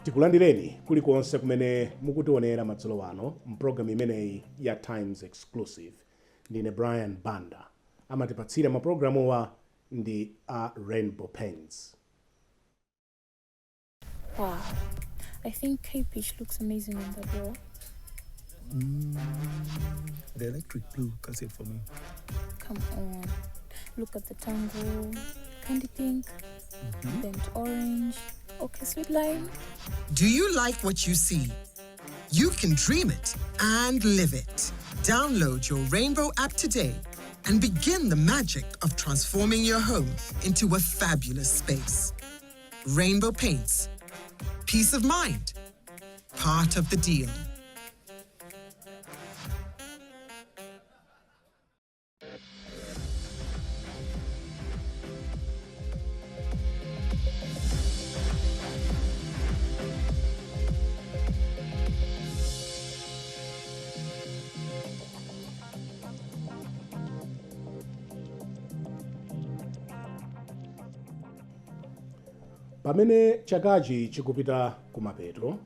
Tikulandireni kulikonse kumene mukutionera madzulo ano mpulogalamu imeneyi ya Times Exclusive. Ndine Brian Banda. Amatipatsira mapulogalamu wa ndi a Rainbow Paints. Wow, I think K-Peach looks amazing on the door. The electric blue, can it for me? Come on, look at the tango, candy pink, burnt orange, okay, sweet lime. Do you like what you see? You can dream it and live it. Download your Rainbow app today and begin the magic of transforming your home into a fabulous space. Rainbow Paints. Peace of mind. Part of the deal. Pamene chakachi chikupita kumapeto,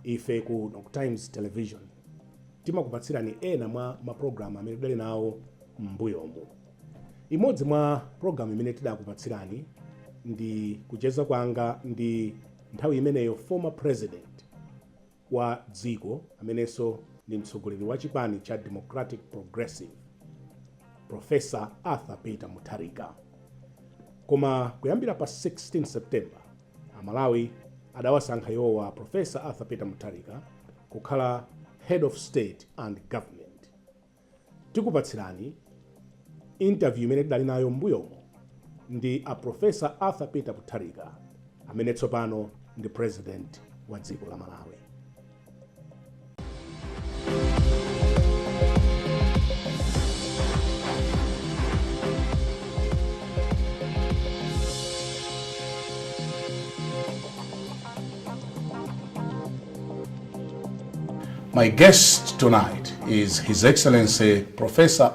ife ku Times Television timakupatsirani ena mwa mapulogalamu amene tidali nawo m'mbuyomu. Imodzi mwa pulogalamu imene tidakupatsirani ndi kucheza kwanga ndi nthawi imeneyo former president wa dziko amenenso ndi mtsogoleri wa chipani cha Democratic Progressive, Professor Peter Mutharika. Koma kuyambira pa 16 September Malawi adawasankha yowa Professor Peter Mutharika kukhala Head of State and Government. Tikupatsirani interview imene tidali nayo m'mbuyomo ndi a Professor Peter Mutharika amene tsopano ndi President wa dziko la Malawi. My guest tonight is His Excellency Professor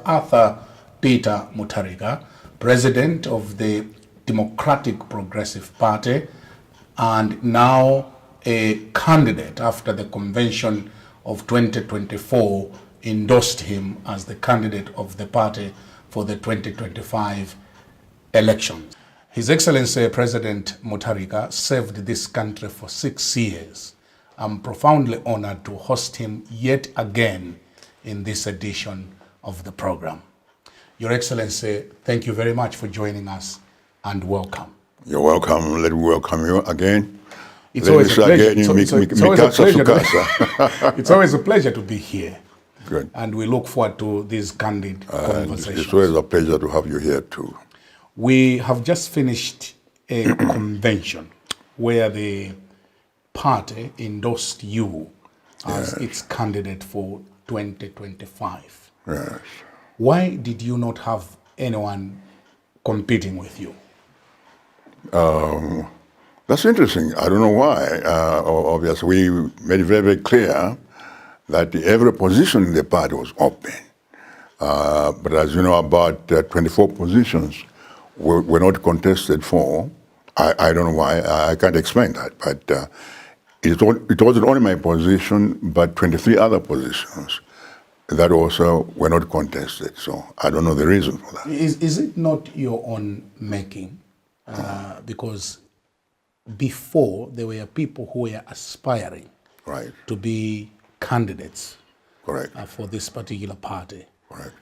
Peter Mutharika, President of the Democratic Progressive Party and now a candidate after the convention of 2024 endorsed him as the candidate of the party for the 2025 elections. His Excellency President Mutharika served this country for 6 years. I'm profoundly honored to host him yet again in this edition of the program. Your Excellency, thank you very much for joining us and welcome. You're welcome. Let me welcome you again. It's always a pleasure. It's always a pleasure to be here. Good. And we look forward to these candid conversations. It's always a pleasure to have you here too. We have just finished a convention where the party endorsed you as its candidate for 2025. Yes. Why did you not have anyone competing with you? That's interesting. I don't know why. Obviously, we made it very, very clear that every position in the party was open. But as you know, about 24 positions were not contested for. I don't know why. I can't explain that. But it wasn't only my position, but 23 other positions that also were not contested. So I don't know the reason for that. Is it not your own making? Because before, there were people who were aspiring to be candidates for this particular party. Correct.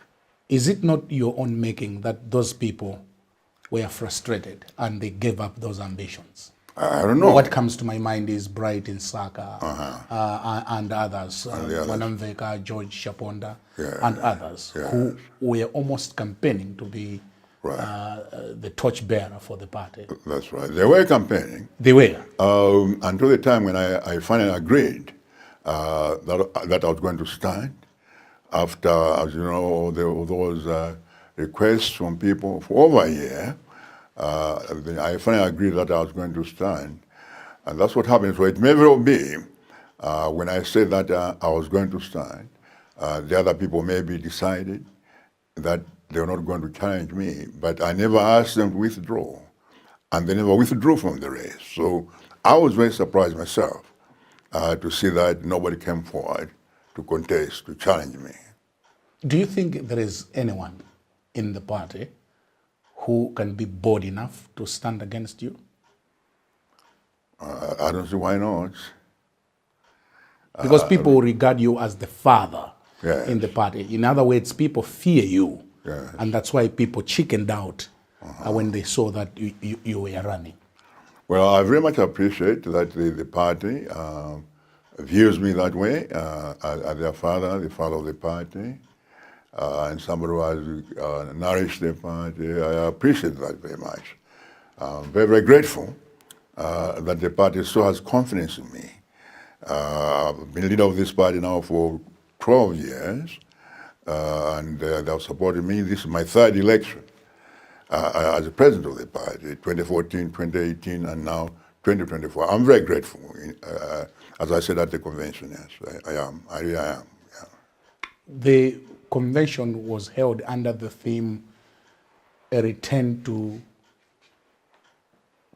Is it not your own making that those people were frustrated and they gave up those ambitions? I don't know. What comes to my mind is Bright in Saka and others, Wanamveka, George Shaponda, and others who were almost campaigning to be the torchbearer for the party. That's right. They were campaigning. They were. Until the time when I finally agreed that I was going to stand, after, as you know, those requests from people for over a year, I finally agreed that I was going to stand. And that's what happened. So it may well be, when I said that I was going to stand, the other people maybe decided that they were not going to challenge me, but I never asked them to withdraw. And they never withdrew from the race. So I was very surprised myself to see that nobody came forward to contest, to challenge me. Do you think there is anyone in the party who can be bold enough to stand against you? I don't see why not. Because people regard you as the father Yes. in the party. In other words, people fear you. Yes. And that's why people chickened out when they saw that you were running. Well, I very much appreciate that the party views me that way, as their father, the father of the party, and somebody who has nourished the party. I appreciate that very much. I'm very, very grateful that the party still has confidence in me. I've been leader of this party now for 12 years, and they have supported me. This is my third election as the president of the party, 2014, 2018, and now 2024. I'm very grateful, as I said at the convention, yes, I am. I really am, yeah. The convention was held under the theme, a return to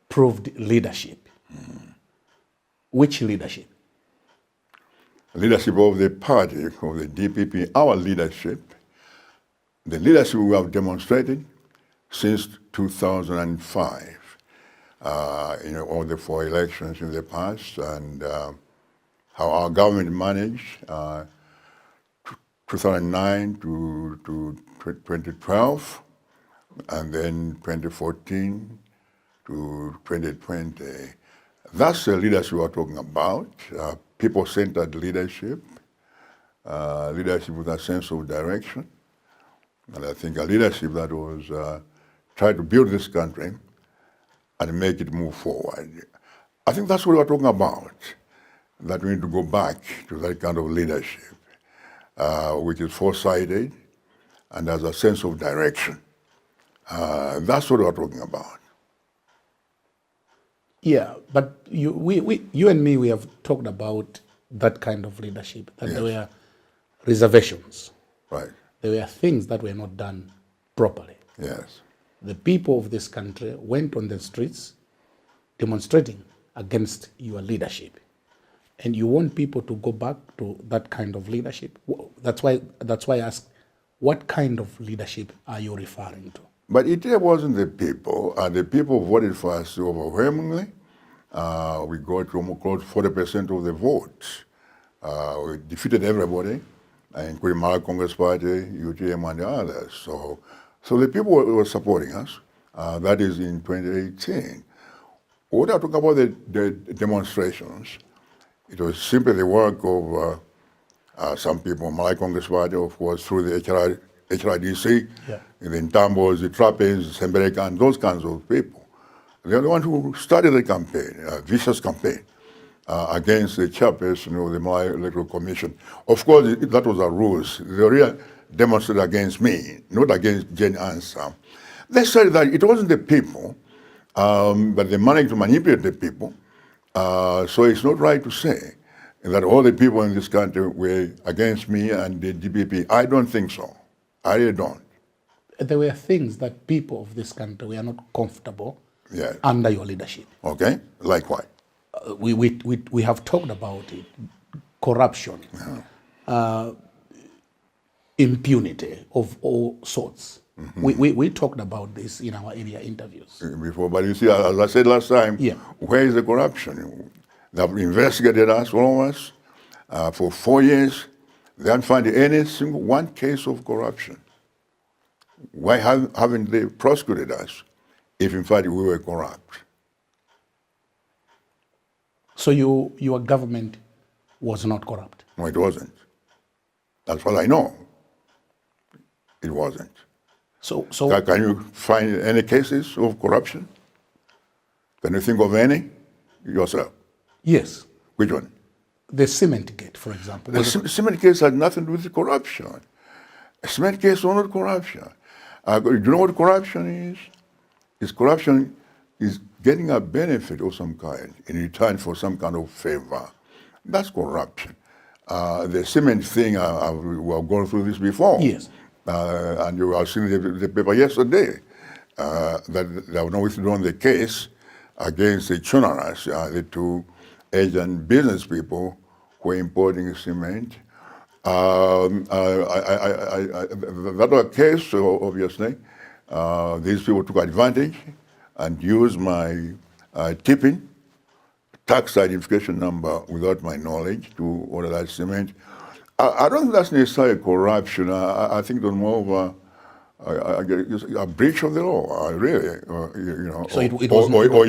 proved leadership. Which leadership? Leadership of the party, of the DPP, our leadership, the leadership we have demonstrated since 2005, all the 4 elections in the past, and how our government managed 2009 to 2012, and then 2014 to 2020. That's the leadership we're talking about. People-centered leadership, leadership with a sense of direction, and I think a leadership that was try to build this country and make it move forward. I think that's what we're talking about, that we need to go back to that kind of leadership, which is foresighted and has a sense of direction. That's what we're talking about. Yeah, but you and me, we have talked about that kind of leadership, that there were reservations. Right. There were things that were not done properly. Yes. The people of this country went on the streets demonstrating against your leadership. And you want people to go back to that kind of leadership. That's why I asked, what kind of leadership are you referring to? But it wasn't the people. The people voted for us overwhelmingly. We got almost close 40% of the votes. We defeated everybody, including Malawi Congress Party, UTM, and the others. So the people were supporting us. That is in 2018. When I talk about the demonstrations, it was simply the work of some people, Malawi Congress Party, of course, through the HRDC, the Ntambos, the Trappings, Sembereka, and those kinds of people. They're the ones who started the campaign, a vicious campaign, against the chairperson of the Malawi Electoral Commission. Of course, that was a ruse. They really demonstrated against me, not against Jane Ansah. They said that it wasn't the people, but they managed to manipulate the people. So it's not right to say that all the people in this country were against me and the DPP. I don't think so. I really don't. There were things that people of this country were not comfortable under your leadership. Okay, like what? We have talked about it. Corruption, impunity of all sorts. We talked about this in our earlier interviews. Before, but you see, as I said last time, where is the corruption? They have investigated us, all of us, for 4 years. They haven't found any single one case of corruption. Why haven't they prosecuted us if in fact we were corrupt? So your government was not corrupt? No, it wasn't. That's what I know. It wasn't. So can you find any cases of corruption? Can you think of any yourself? Yes. Which one? The cement gate, for example. The cement case had nothing to do with corruption. A cement case was not corruption. Do you know what corruption is? Corruption is getting a benefit of some kind in return for some kind of favor. That's corruption. The cement thing, we have gone through this before. Yes. And you have seen the paper yesterday that they have not withdrawn the case against the Chunaras, the two Asian business people who were importing cement. That was a case, so obviously. These people took advantage and used my tipping tax identification number without my knowledge to order that cement. I don't think that's necessarily corruption. I think it's more of a breach of the law, really. So it was or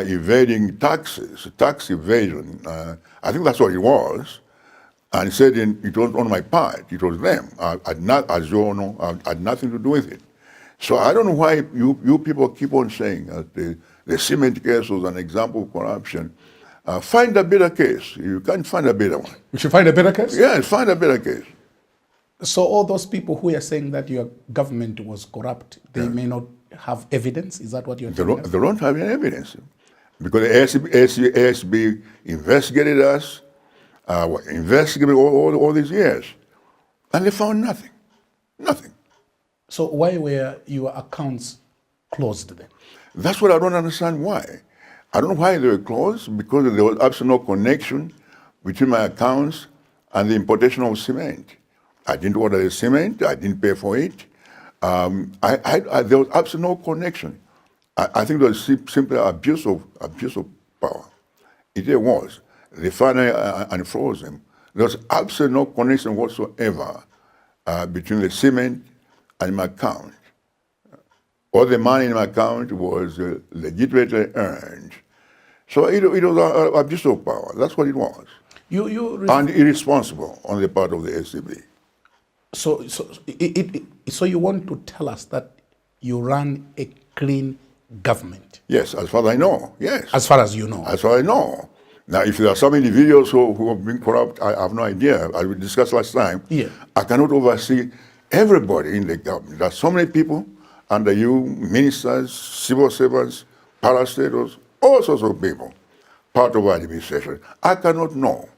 evading taxes, tax evasion. I think that's what it was. And he said it was on my part, it was them. As you all know, I had nothing to do with it. So I don't know why you people keep on saying that the cement case was an example of corruption. Find a better case. You can't find a better one. We should find a better case? Yes, find a better case. So all those people who are saying that your government was corrupt, they may not have evidence? Is that what you're telling us? They don't have any evidence. Because the ASB investigated us, investigated all these years, and they found nothing. Nothing. So why were your accounts closed then? That's what I don't understand why. I don't know why they were closed, because there was absolutely no connection between my accounts and the importation of cement. I didn't order the cement, I didn't pay for it. There was absolutely no connection. I think it was simply abuse of power. It was. They finally unfroze them. There was absolutely no connection whatsoever between the cement and my account. All the money in my account was legitimately earned. So it was abuse of power. That's what it was. And irresponsible on the part of the SCB. So you want to tell us that you run a clean government? Yes, as far as I know, yes. As far as you know? As far as I know. Now, if there are some individuals who have been corrupt, I have no idea. As we discussed last time, I cannot oversee everybody in the government. There are so many people under you, ministers, civil servants, parastatals, all sorts of people, part of our administration. I cannot know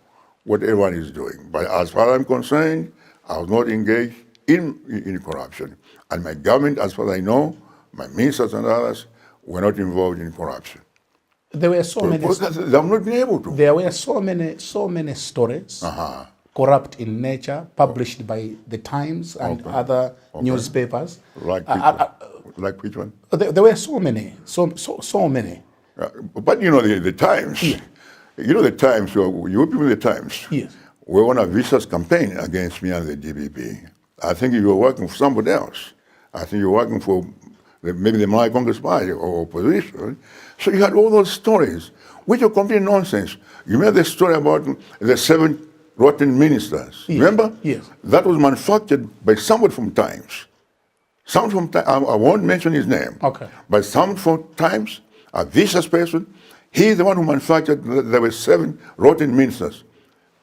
what everyone is doing. But as far as I'm concerned, I was not engaged in corruption. And my government, as far as I know, my ministers and others, were not involved in corruption. There were so many. They have not been able to. There were so many stories, corrupt in nature, published by the Times and other newspapers. Like which one? There were so many, so many. But you know the Times. Yeah. You know the Times. You people in the Times. Yes. Were on a vicious campaign against me and the DPP. I think you were working for somebody else. I think you were working for maybe the Malay Congress Party or opposition. So you had all those stories, which are complete nonsense. You remember the story about the 7 rotten ministers? Yes. Remember? Yes. That was manufactured by somebody from Times. Someone from Times, I won't mention his name. Okay. But someone from Times, a vicious person, he's the one who manufactured, there were 7 rotten ministers.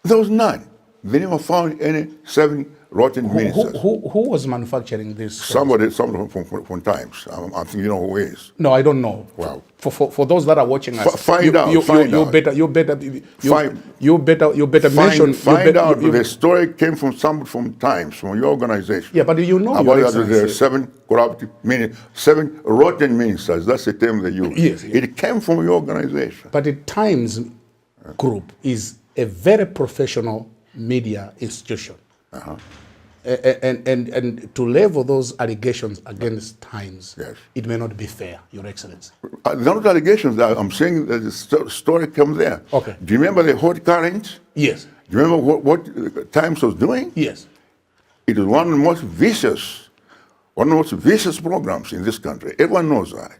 There was none. They never found any 7 rotten ministers. Who was manufacturing this? Somebody from Times. I think you know who is. No, I don't know. Wow. For those that are watching us, find out. You better mention. Find out. The story came from somebody from Times, from your organization. Yeah, but you know about there are 7 corrupt ministers, 7 rotten ministers. That's the term they use. Yes. It came from your organization. But the Times Group is a very professional media institution. And to level those allegations against Times, it may not be fair, Your Excellency. They're not allegations. I'm saying that the story comes there. Okay. Do you remember the hot current? Yes. Do you remember what Times was doing? Yes. It was one of the most vicious programs in this country. Everyone knows that.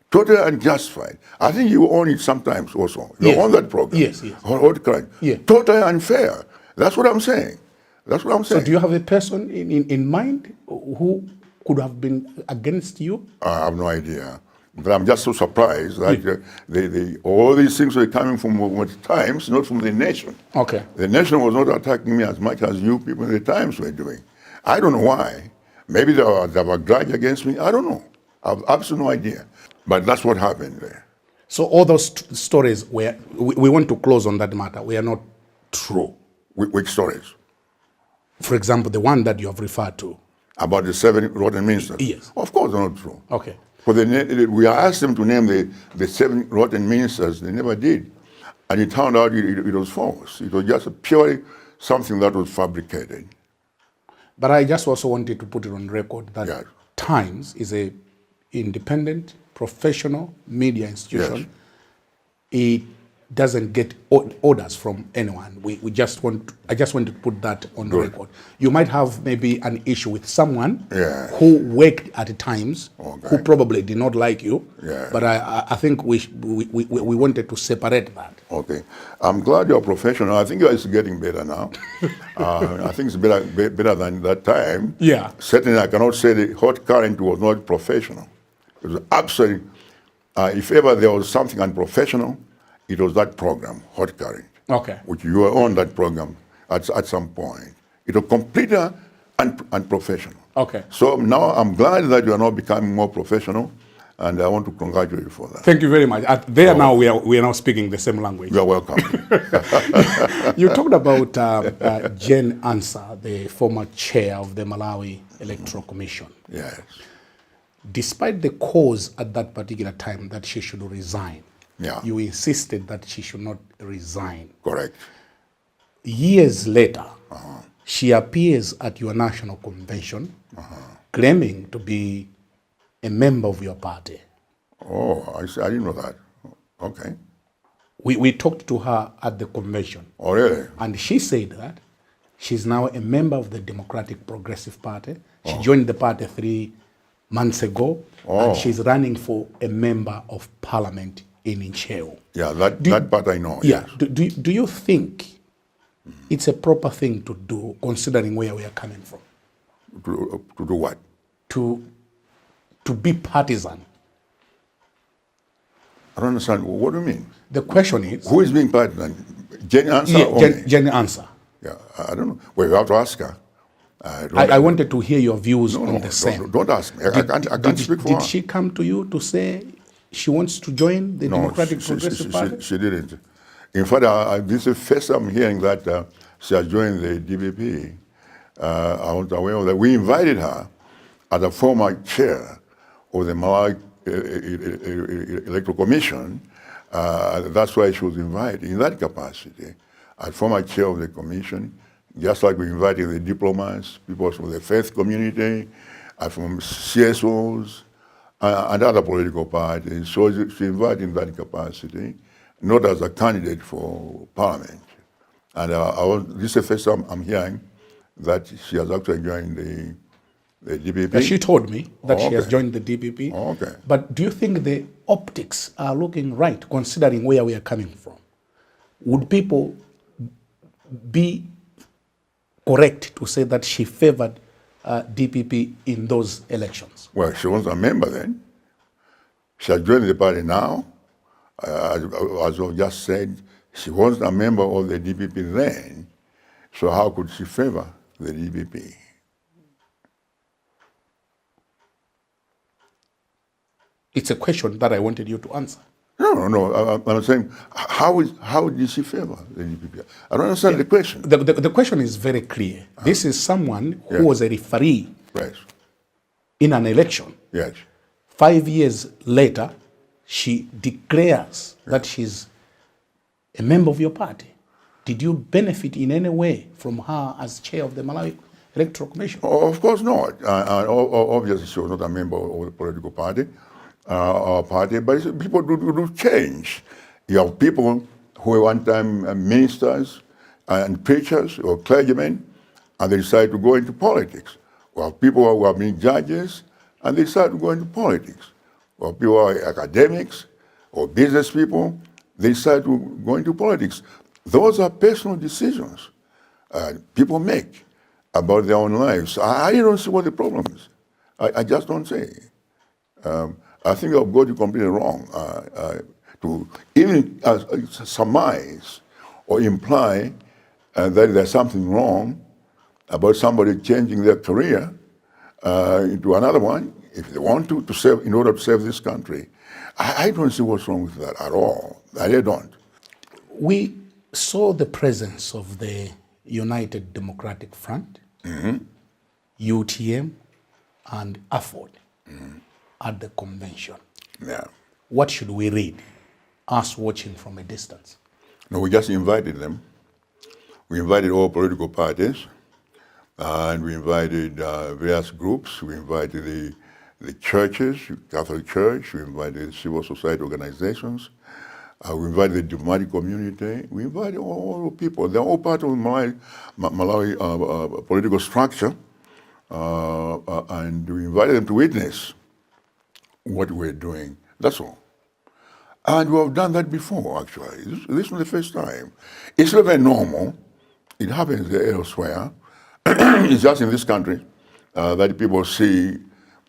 Totally unjustified. I think you own it sometimes also. You own that program. Yes. Hot current. Yeah. Totally unfair. That's what I'm saying. That's what I'm saying. So do you have a person in mind who could have been against you? I have no idea. But I'm just so surprised that all these things were coming from the Times, not from the nation. Okay. The nation was not attacking me as much as you people in the Times were doing. I don't know why. Maybe they have a grudge against me. I don't know. I have absolutely no idea. But that's what happened there. So all those stories we want to close on that matter. We are not true. Which stories? For example, the one that you have referred to. About the 7 rotten ministers? Yes. Of course they're not true. Okay. We asked them to name the 7 rotten ministers. They never did. And it turned out it was false. It was just purely something that was fabricated. But I just also wanted to put it on record that Yes. Times is a independent, professional media institution. Yes. It doesn't get orders from anyone. I just wanted to put that on Good. record. You might have maybe an issue with someone Yes. who worked at Times, Okay. who probably did not like you. Yes. But I think we wanted to separate that. Okay. I'm glad you're professional. I think it's getting better now. I think it's better than that time. Yeah. Certainly, I cannot say the hot current was not professional. It was absolutely, if ever there was something unprofessional, it was that program, Hot Current, Okay. which you were on that program at some point. It was completely unprofessional. Okay. So now I'm glad that you are now becoming more professional, and I want to congratulate you for that. Thank you very much. Now we are now speaking the same language. You are welcome. You talked about Jane Ansah, the former chair of the Malawi Electoral Commission. Yes. Despite the cause at that particular time that she should resign, Yeah. you insisted that she should not resign. Correct. Years later, she appears at your national convention claiming to be a member of your party. Oh, I didn't know that. Okay. We talked to her at the convention, Oh, really? and she said that she's now a member of the Democratic Progressive Party. She joined the party 3 months ago, and she's running for a member of parliament in Incheo. Yeah, that part I know. Yeah. Yes. Do you think it's a proper thing to do, considering where we are coming from, To do what? to be partisan? I don't understand. What do you mean? The question is, Who is being partisan? Jane Ansah or me? Jenny Ansah. Yeah, I don't know. Well, you have to ask her. I wanted to hear your views on the same. Don't ask me. I can't speak for her. Did she come to you to say she wants to join the Democratic Progressive Party? She didn't. In fact, this is the first I'm hearing that she has joined the DPP. I was aware of that. We invited her as a former chair of the Malawi Electoral Commission. That's why she was invited in that capacity, as former chair of the commission, just like we invited the diplomats, people from the faith community, from CSOs, and other political parties. So she invited in that capacity, not as a candidate for parliament. And this is the first time I'm hearing that she has actually joined the DPP. She told me that she has Okay. joined the DPP. Okay. But do you think the optics are looking right, considering where we are coming from? Would people be correct to say that she favored DPP in those elections? Well, she was a member then. She has joined the party now. As I just said, she wasn't a member of the DPP then. So how could she favor the DPP? It's a question that I wanted you to answer. No. I'm saying, how did she favor the DPP? I don't understand the question. The question is very clear. This is someone who Yes. was a referee Yes. in an election. Yes. 5 years later, she declares that she's a member of your party. Did you benefit in any way from her as chair of the Malawi Electoral Commission? Of course not. Obviously, she was not a member of the political party, but people do change. You have people who were one time ministers and preachers or clergymen, and they decide to go into politics. We have people who have been judges, and they decide to go into politics. We have people who are academics or business people, they decide to go into politics. Those are personal decisions people make about their own lives. I don't see what the problem is. I just don't see. I think I've got you completely wrong to even surmise or imply that there's something wrong about somebody changing their career into another one if they want to serve in order to save this country. I don't see what's wrong with that at all. I really don't. We saw the presence of the United Democratic Front, UTM, and AFOD at the convention. Yeah. What should we read, us watching from a distance? No, we just invited them. We invited all political parties, and we invited various groups. We invited the churches, Catholic Church. We invited civil society organizations. We invited the diplomatic community. We invited all people. They're all part of Malawi political structure, and we invited them to witness what we're doing. That's all. And we have done that before, actually. This is not the first time. It's not very normal. It happens elsewhere. It's just in this country that people see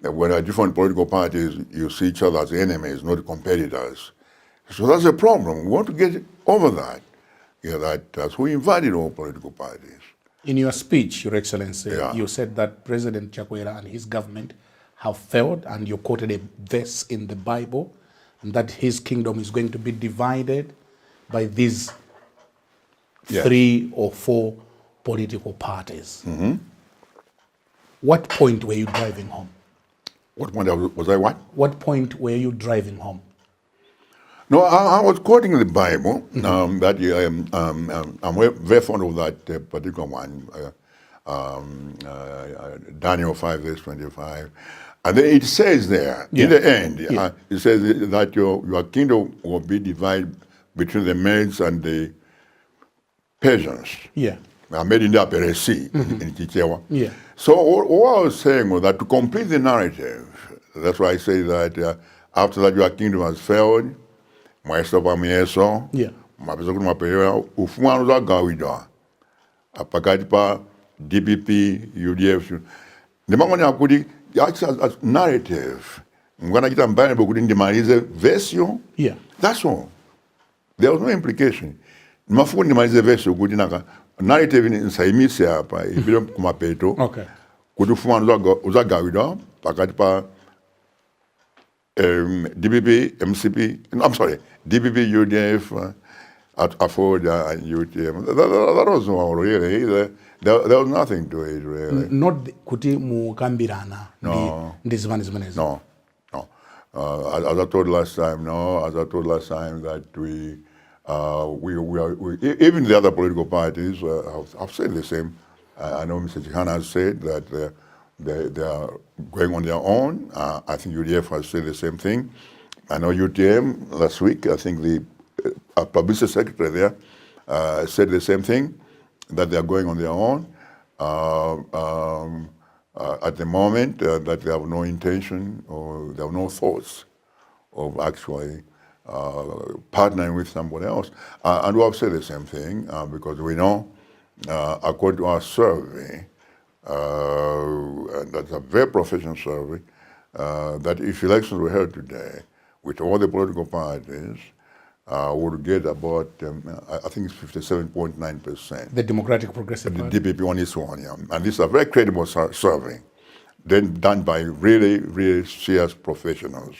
that when there are different political parties, you see each other as enemies, not competitors. So that's a problem. We want to get over that. Yeah, so we invited all political parties. In your speech, Your Excellency, Yeah. you said that President Chakwera and his government have failed, and you quoted a verse in the Bible, and that his kingdom is going to be divided by these Yes. 3 or 4 political parties. What point were you driving home? What one was I what? What point were you driving home? No, I was quoting the Bible. That I'm very fond of that particular one, Daniel 5 verse 25, and then it says there in the end, it says that your kingdom will be divided between the Medes and the Persians. Yeah. Made in the Upper Sea in Chichewa. Yeah. So all I was saying was that to complete the narrative, that's why I say that after that your kingdom has failed, maestro pamieso, Yeah. mapesa kuti maperewa ufumano za gawidwa pakati pa DPP, UDF. Ndimangoni akuti as narrative, ngwanachita mbane bokuti ndimalize version. Yeah. That's all. There was no implication. Mafuku ndimalize version kuti naka narrative nsaimise hapa ibile kumapeto. Okay. Kuti ufumano za gawidwa pakati pa DPP, MCP, I'm sorry, DPP, UDF, AFODA, and UTM. That was all really. There was nothing to it really. Not kuti mukambirana. No. Ndizimani zimenezi. No. As I told last time, that we even the other political parties have said the same. I know Mr. Chihana has said that they are going on their own. I think UDF has said the same thing. I know UTM last week, I think the publicity secretary there said the same thing, that they are going on their own. At the moment, that they have no intention or they have no thoughts of actually partnering with somebody else. And we have said the same thing because we know, according to our survey, and that's a very professional survey, that if elections were held today, with all the political parties, would get about, I think it's 57.9%. The Democratic Progressive The Party. DPP on its own, yeah. And this is a very credible survey, then done by really, really serious professionals.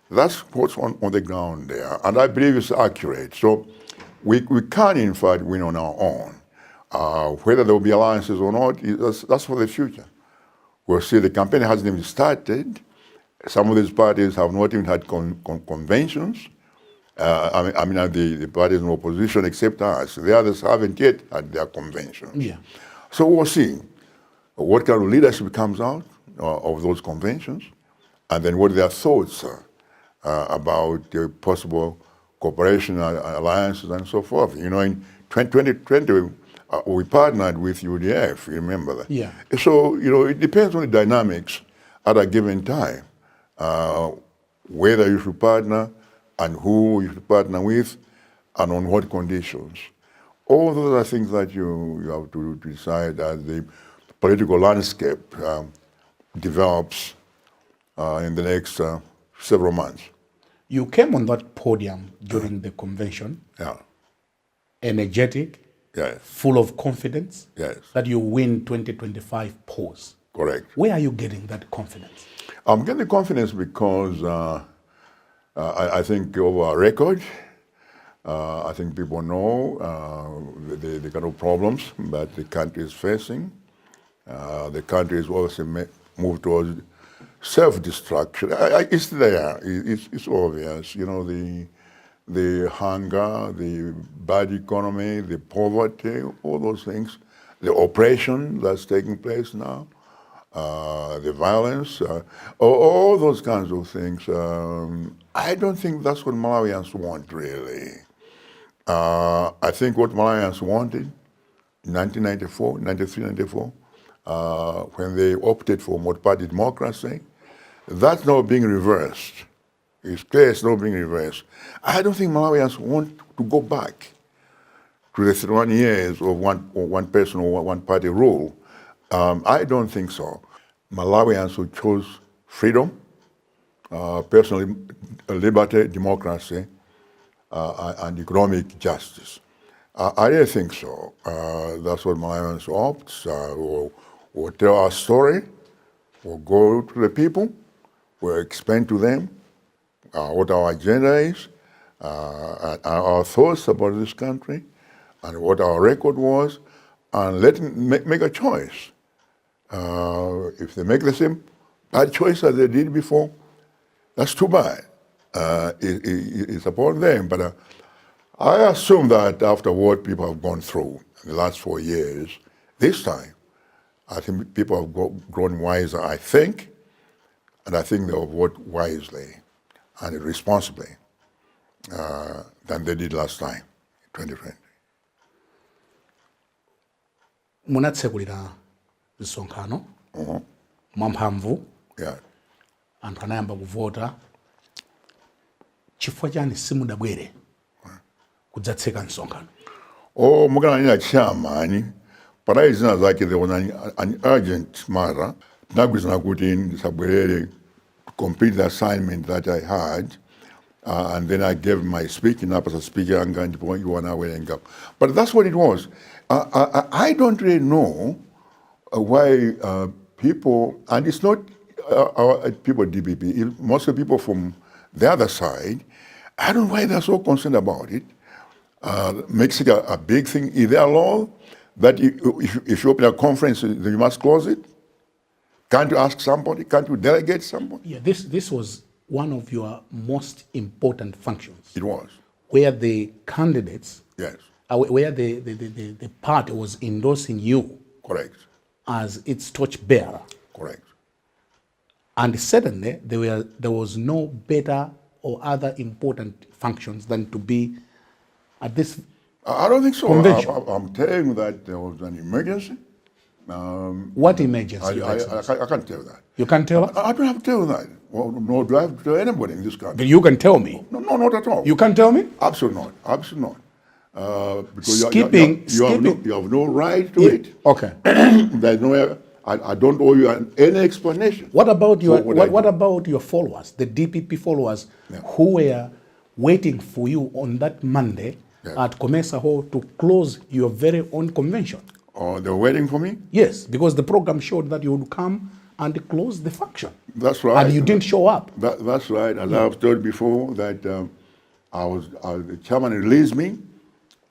That's what's on the ground there, and I believe it's accurate. So we can, in fact, win on our own. Whether there will be alliances or not, that's for the future. We'll see. The campaign hasn't even started. Some of these parties have not even had conventions. The parties in opposition, except us, the others haven't yet had their conventions. Yeah. So we'll see what kind of leadership comes out of those conventions, and then what their thoughts are about the possible cooperation, alliances, and so forth. You know, in 2020, we partnered with UDF, you remember that? Yeah. So, you know, it depends on the dynamics at a given time, whether you should partner and who you should partner with and on what conditions. All those are things that you have to decide as the political landscape develops in the next several months. You came on that podium during the convention, Yeah. energetic, Yes. full of confidence Yes. that you win 2025 polls. Correct. Where are you getting that confidence? I'm getting confidence because I think over our record, I think people know the kind of problems that the country is facing. The country is also moved towards self-destruction. It's there. It's obvious. You know, the hunger, the bad economy, the poverty, all those things, the oppression that's taking place now, the violence, all those kinds of things. I don't think that's what Malawians want, really. I think what Malawians wanted in 1994, 93, 94, when they opted for multi-party democracy, that's now being reversed. It's clear it's not being reversed. I don't think Malawians want to go back to the 31 years of one person or one party rule. I don't think so. Malawians who chose freedom, personal liberty, democracy, and economic justice. I really think so. That's what Malawians opt. We'll tell our story, we'll go to the people, we'll explain to them what our agenda is, and our thoughts about this country, and what our record was, and let them make a choice. If they make the same bad choice as they did before, that's too bad. It's upon them. But I assume that after what people have gone through in the last 4 years, this time, I think people have grown wiser, I think, and I think they will vote wisely and responsibly than they did last time, 2020. Munatsekulira msonkhano mwamphamvu Yeah. anthu anayamba kuvota chifukwa chani simudabwere kudzatseka msonkhano? Oh, mukananira chairman, parai zina zake there was an urgent matter. Ndagwizana kuti ndisabwerere to complete the assignment that I had, and then I gave my speech, and after speaking, I'm going to point you on our way and go. But that's what it was. I don't really know why people, and it's not people DPP, most of the people from the other side, I don't know why they're so concerned about it. Makes it a big thing. Is there a law that if you open a conference, you must close it? Can't you ask somebody? Can't you delegate somebody? Yeah, this was one of your most important functions. It was. Where the candidates, Yes. Where the party was endorsing you Correct. as its torchbearer. Correct. And certainly there was no better or other important functions than to be at this I don't think so. convention. I'm telling you that there was an emergency. What emergency? Your I Excellency? can't tell that. You can't tell us? I don't have to tell you that. Well, no, do I have to tell anybody in this country? You can tell me. No, not at all. You can tell me? Absolutely not. Absolutely not. Because Skipping- you have no right to it. Okay. There's no. I don't owe you any explanation. What about your for I what did. about your followers, the DPP followers, Yeah. who were waiting for you on that Monday Yeah. at Comesa Hall to close your very own convention? Oh, they're waiting for me? Yes, because the program showed that you would come and close the function. That's right. And you didn't show up. That's right. As I've told before, that the chairman released me,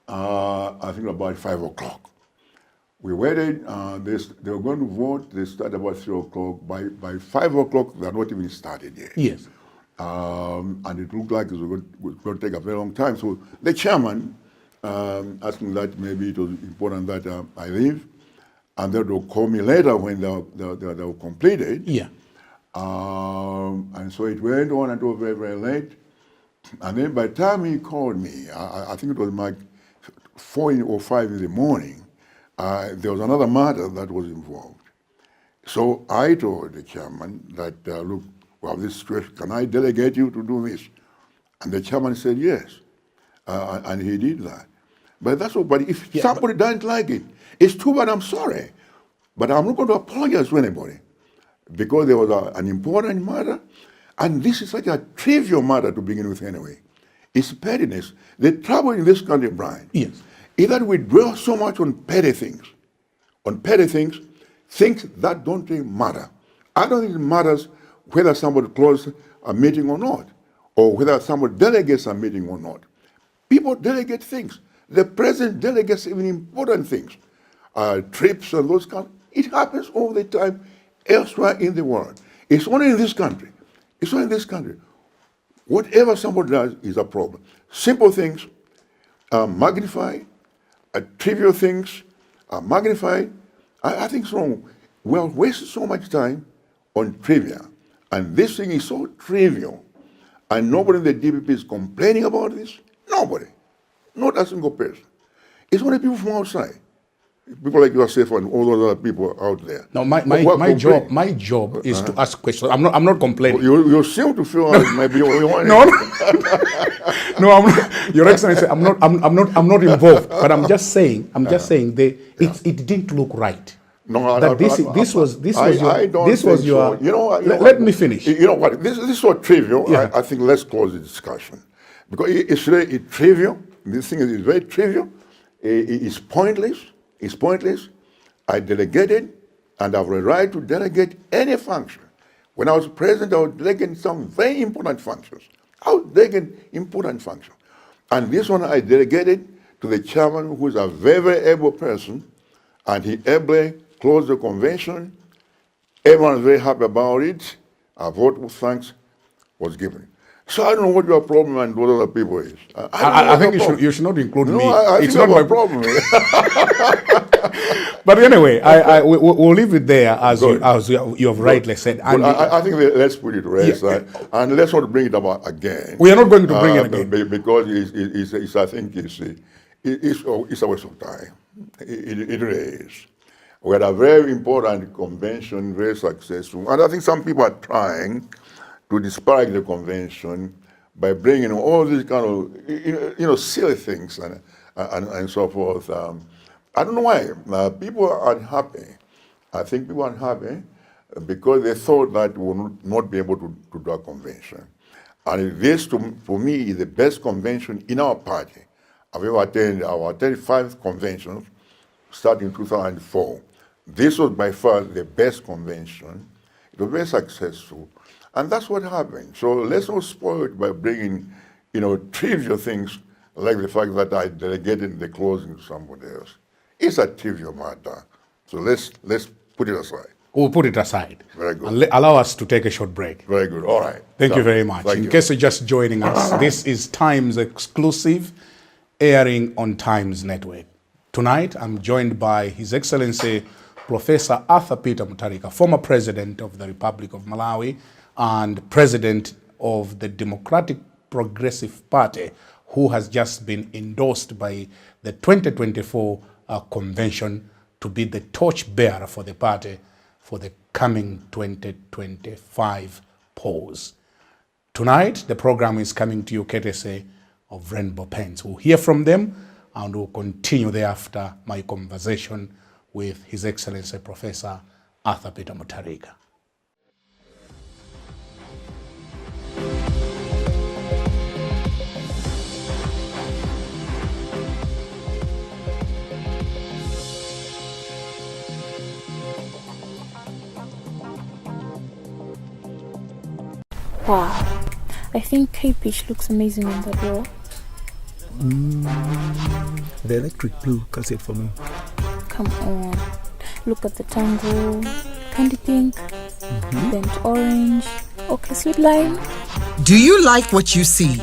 I think about 5 o'clock. We waited, they were going to vote, they started about 3 o'clock. By 5 o'clock, they had not even started yet. Yes. And it looked like it was going to take a very long time. So the chairman asked me that maybe it was important that I leave, and then they'll call me later when they were completed. Yeah. And so it went on until very, very late. And then by the time he called me, I think it was like 4 or 5 in the morning, there was another matter that was involved. So I told the chairman that, look, we have this situation, can I delegate you to do this? And the chairman said yes, and he did that. But that's all, but if somebody doesn't like it, it's too bad, I'm sorry. But I'm not going to apologize to anybody, because there was an important matter, and this is such a trivial matter to begin with anyway. It's pettiness. The trouble in this country, Brian, Yes. is that we dwell so much on petty things, things that don't really matter. I don't think it matters whether somebody closes a meeting or not, or whether somebody delegates a meeting or not. People delegate things. The president delegates even important things, trips and those kinds. It happens all the time elsewhere in the world. It's only in this country. It's only in this country Whatever somebody does is a problem. Simple things are magnified, trivial things are magnified. I think it's wrong. We are wasting so much time on trivia, and this thing is so trivial, and nobody in the DPP is complaining about this. Nobody, not a single person. It's only people from outside, people like yourself and all those other people out there. No, my job is to ask questions. I'm not complaining. You seem to feel like maybe you want. No, no, I'm not, Your Excellency, I'm not involved. But I'm just saying, it didn't look right. No, this was your. You know, let me finish. You know what? This is so trivial. Yeah. I think let's close the discussion because it's really trivial. This thing is very trivial. It's pointless. It's pointless. I delegated, and I have a right to delegate any function. When I was president, I was delegating some very important functions. I was delegating important functions. And this one I delegated to the chairman, who is a very, very able person, and he ably closed the convention. Everyone was very happy about it. A vote of thanks was given. So I don't know what your problem and what other people is. I think you should not include me. It's not my problem. But anyway, we'll leave it there as you have rightly said. And I think let's put it to rest, and let's not bring it about again. We are not going to bring it again because I think it's a waste of time. It really is. We had a very important convention, very successful, and I think some people are trying to disparage the convention by bringing all these kind of silly things and so forth. I don't know why. People are unhappy. I think people are unhappy because they thought that we would not be able to do a convention. And this, for me, is the best convention in our party. I've ever attended our 35th conventions starting in 2004. This was by far the best convention. It was very successful. And that's what happened. So let's not spoil it by bringing, trivial things like the fact that I delegated the closing to somebody else. It's a trivial matter. So let's put it aside. We'll put it aside. Very good. And allow us to take a short break. Very good. All right. Thank you very much. In case you're just joining us, this is Times exclusive, airing on Times Network. Tonight, I'm joined by His Excellency Professor Arthur Peter Mutharika, former President of the Republic of Malawi and President of the Democratic Progressive Party, who has just been endorsed by the 2024 convention to be the torchbearer for the party for the coming 2025 polls. Tonight, the program is coming to you courtesy of Rainbow Paints. We'll hear from them and we'll continue thereafter my conversation with His Excellency Professor Arthur Peter Mutharika. Wow, I think K-Pitch looks amazing on that wall. The electric blue cuts it for me. Come on, look at the tango, candy pink, burnt orange, okay, sweet lime. Do you like what you see?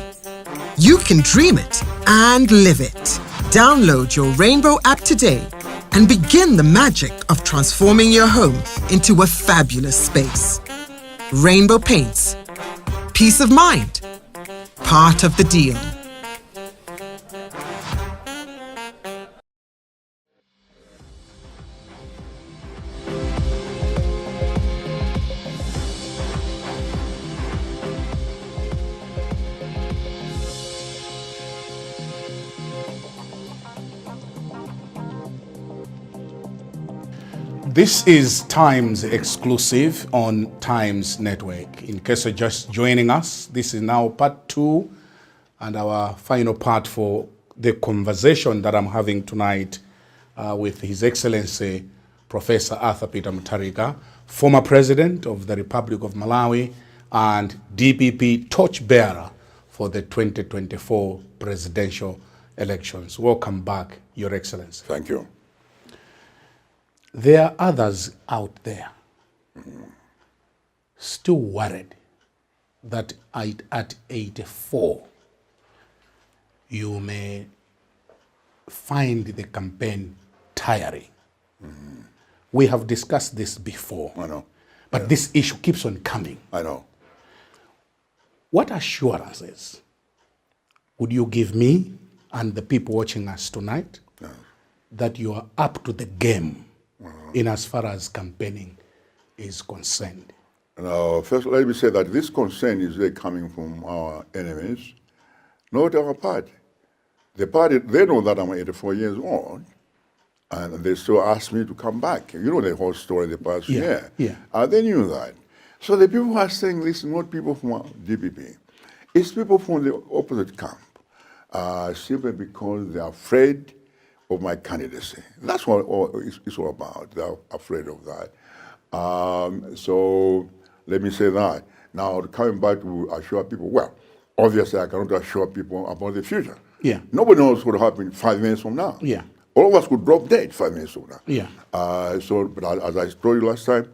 You can dream it and live it. Download your Rainbow app today and begin the magic of transforming your home into a fabulous space. Rainbow Paints. Peace of mind. Part of the deal. This is Times exclusive on Times Network. In case you're just joining us, this is now part 2 and our final part for the conversation that I'm having tonight with His Excellency Professor Arthur Peter Mutharika, former President of the Republic of Malawi and DPP torchbearer for the 2024 presidential elections. Welcome back, Your Excellency. Thank you. There are others out there still worried that at 84, you may find the campaign tiring. We have discussed this before. I know. But this issue keeps on coming. I know. What assurances would you give me and the people watching us tonight that you are up to the game in as far as campaigning is concerned? Now, first, let me say that this concern is really coming from our enemies, not our party. The party, they know that I'm 84 years old, and they still ask me to come back. You know the whole story the past year. Yeah. They knew that. So the people who are saying this, not people from DPP, it's people from the opposite camp, simply because they're afraid of my candidacy. That's what it's all about. They're afraid of that. So let me say that. Now, coming back to assure people, well, obviously I cannot assure people about the future. Yeah. Nobody knows what will happen 5 minutes from now. Yeah. All of us could drop dead 5 minutes from now. Yeah. But as I told you last time,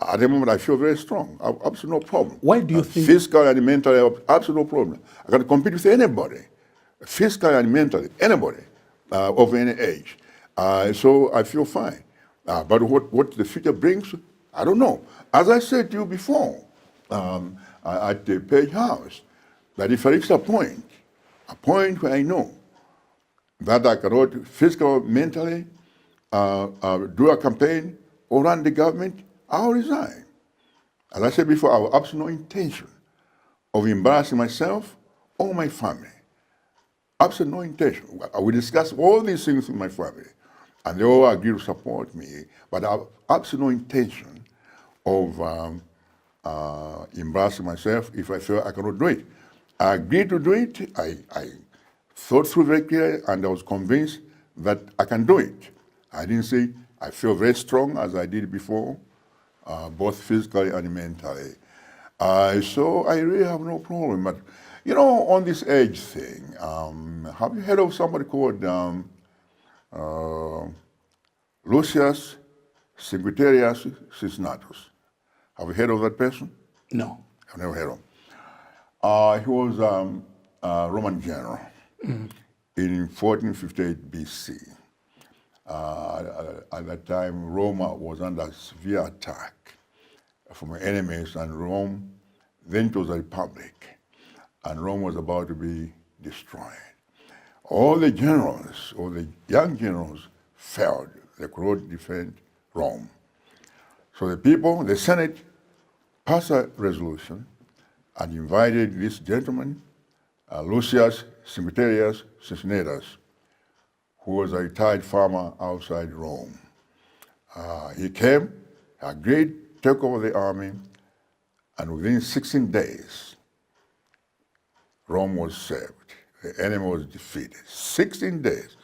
at the moment I feel very strong. Absolutely no problem. Why do you think? Physically and mentally, absolutely no problem. I can compete with anybody, physically and mentally, anybody of any age. So I feel fine. But what the future brings, I don't know. As I said to you before, at the Page House, that if I reach a point where I know that I cannot physically, mentally do a campaign or run the government, I'll resign. As I said before, I have absolutely no intention of embarrassing myself or my family. Absolutely no intention. I will discuss all these things with my family, and they all agree to support me, but I have absolutely no intention of embarrassing myself if I feel I cannot do it. I agreed to do it. I thought through very clearly, and I was convinced that I can do it. I didn't say I feel very strong as I did before, both physically and mentally. So I really have no problem. But, you know, on this age thing, have you heard of somebody called Lucius Secretarius Cisnatus? Have you heard of that person? No. I've never heard of him. He was a Roman general in 1458 BC. At that time, Roma was under severe attack from enemies, and Rome, then it was a republic, and Rome was about to be destroyed. All the generals, all the young generals, failed. They could not defend Rome. So the people, the Senate, passed a resolution and invited this gentleman, Lucius Secretarius Cisnatus, who was a retired farmer outside Rome. He came, agreed, took over the army, and within 16 days, Rome was saved. The enemy was defeated. 16 days.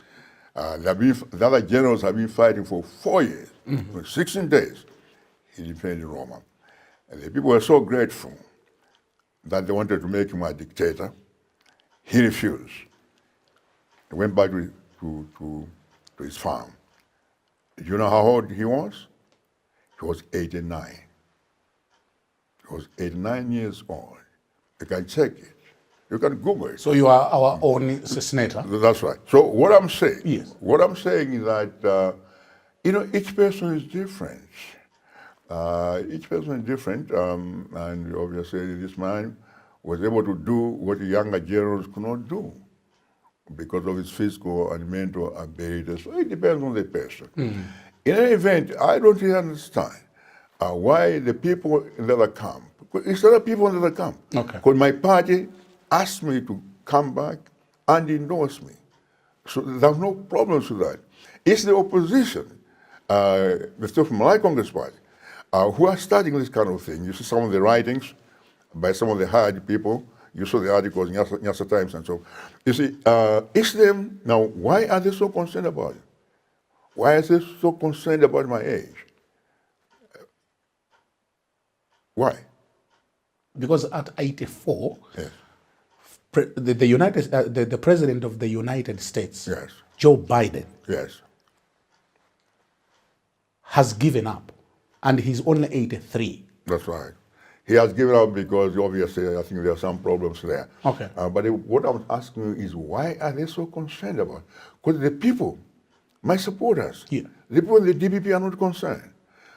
The other generals have been fighting for 4 years. For 16 days, he defeated Rome. And the people were so grateful that they wanted to make him a dictator. He refused. He went back to his farm. Do you know how old he was? He was 89. He was 89 years old. You can check it. You can Google it. So you are our own senator? That's right. So what I'm saying, Yes. What I'm saying is that, you know, each person is different. Each person is different, and obviously this man was able to do what the younger generals could not do because of his physical and mental abilities. So it depends on the person. In any event, I don't really understand why the people in the other camp, it's other people in the other camp. Okay. Because my party asked me to come back and endorse me. So there's no problems with that. It's the opposition, the stuff from my Congress party, who are starting this kind of thing. You see some of the writings by some of the hired people. You saw the articles in Nyasa Times and so. You see, it's them. Now, why are they so concerned about it? Why are they so concerned about my age? Why? Because at 84, Yes. the president of the United States, Yes. Joe Biden, Yes. has given up, and he's only 83. That's right. He has given up because obviously I think there are some problems there. Okay. But what I'm asking you is why are they so concerned about it? Because the people, my supporters, Yeah. the people in the DPP are not concerned.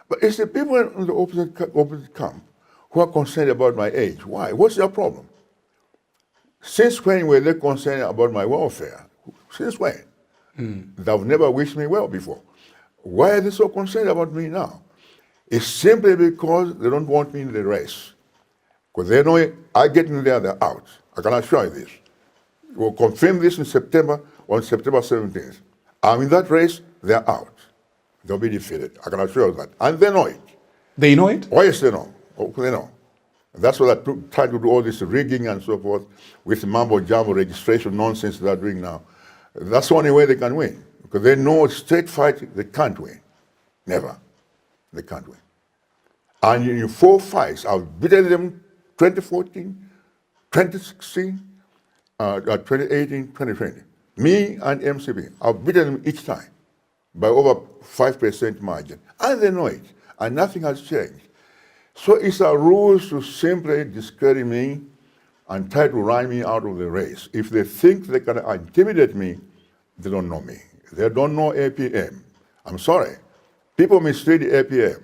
But it's the people in the opposite camp who are concerned about my age. Why? What's their problem? Since when were they concerned about my welfare? Since when? They've never wished me well before. Why are they so concerned about me now? It's simply because they don't want me in the race. Because they know I get in there, they're out. I can assure you this. We'll confirm this in September, on September 17th. I'm in that race, they're out. They'll be defeated. I can assure you that. And they know it. They know it? Oh, yes, they know. Oh, they know. That's why they try to do all this rigging and so forth with mumbo-jumbo registration nonsense they're doing now. That's the only way they can win. Because they know straight fight, they can't win. Never. They can't win. And in 4 fights, I've beaten them 2014, 2016, 2018, 2020. Me and MCB, I've beaten them each time by over 5% margin. And they know it. And nothing has changed. So it's a rule to simply discredit me and try to run me out of the race. If they think they can intimidate me, they don't know me. They don't know APM. I'm sorry. People mislead the APM.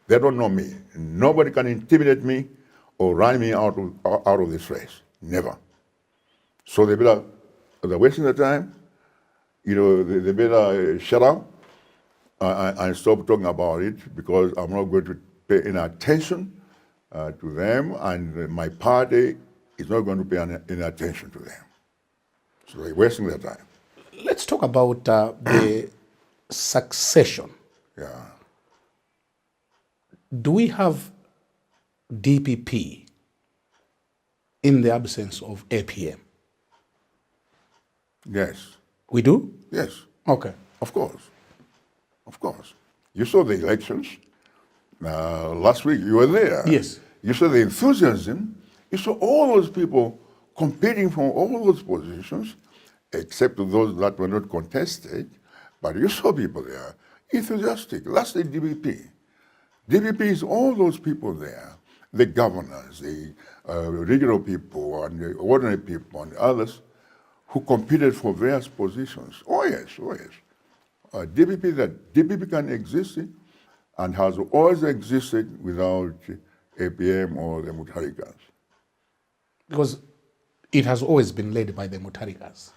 They don't know me. Nobody can intimidate me or run me out of this race. Never. So they're wasting their time. You know, they better shut up and stop talking about it, because I'm not going to pay any attention to them, and my party is not going to pay any attention to them. So they're wasting their time. Let's talk about the succession. Yeah. Do we have DPP in the absence of APM? Yes. We do? Yes. Okay. Of course. Of course. You saw the elections. Last week, you were there. Yes. You saw the enthusiasm. You saw all those people competing for all those positions, except those that were not contested. But you saw people there, enthusiastic. That's the DPP. DPP is all those people there, the governors, the regional people, and the ordinary people, and others who competed for various positions. Oh yes, oh yes. DPP can exist and has always existed without APM or the Mutharikas. Because it has always been led by the Mutharikas.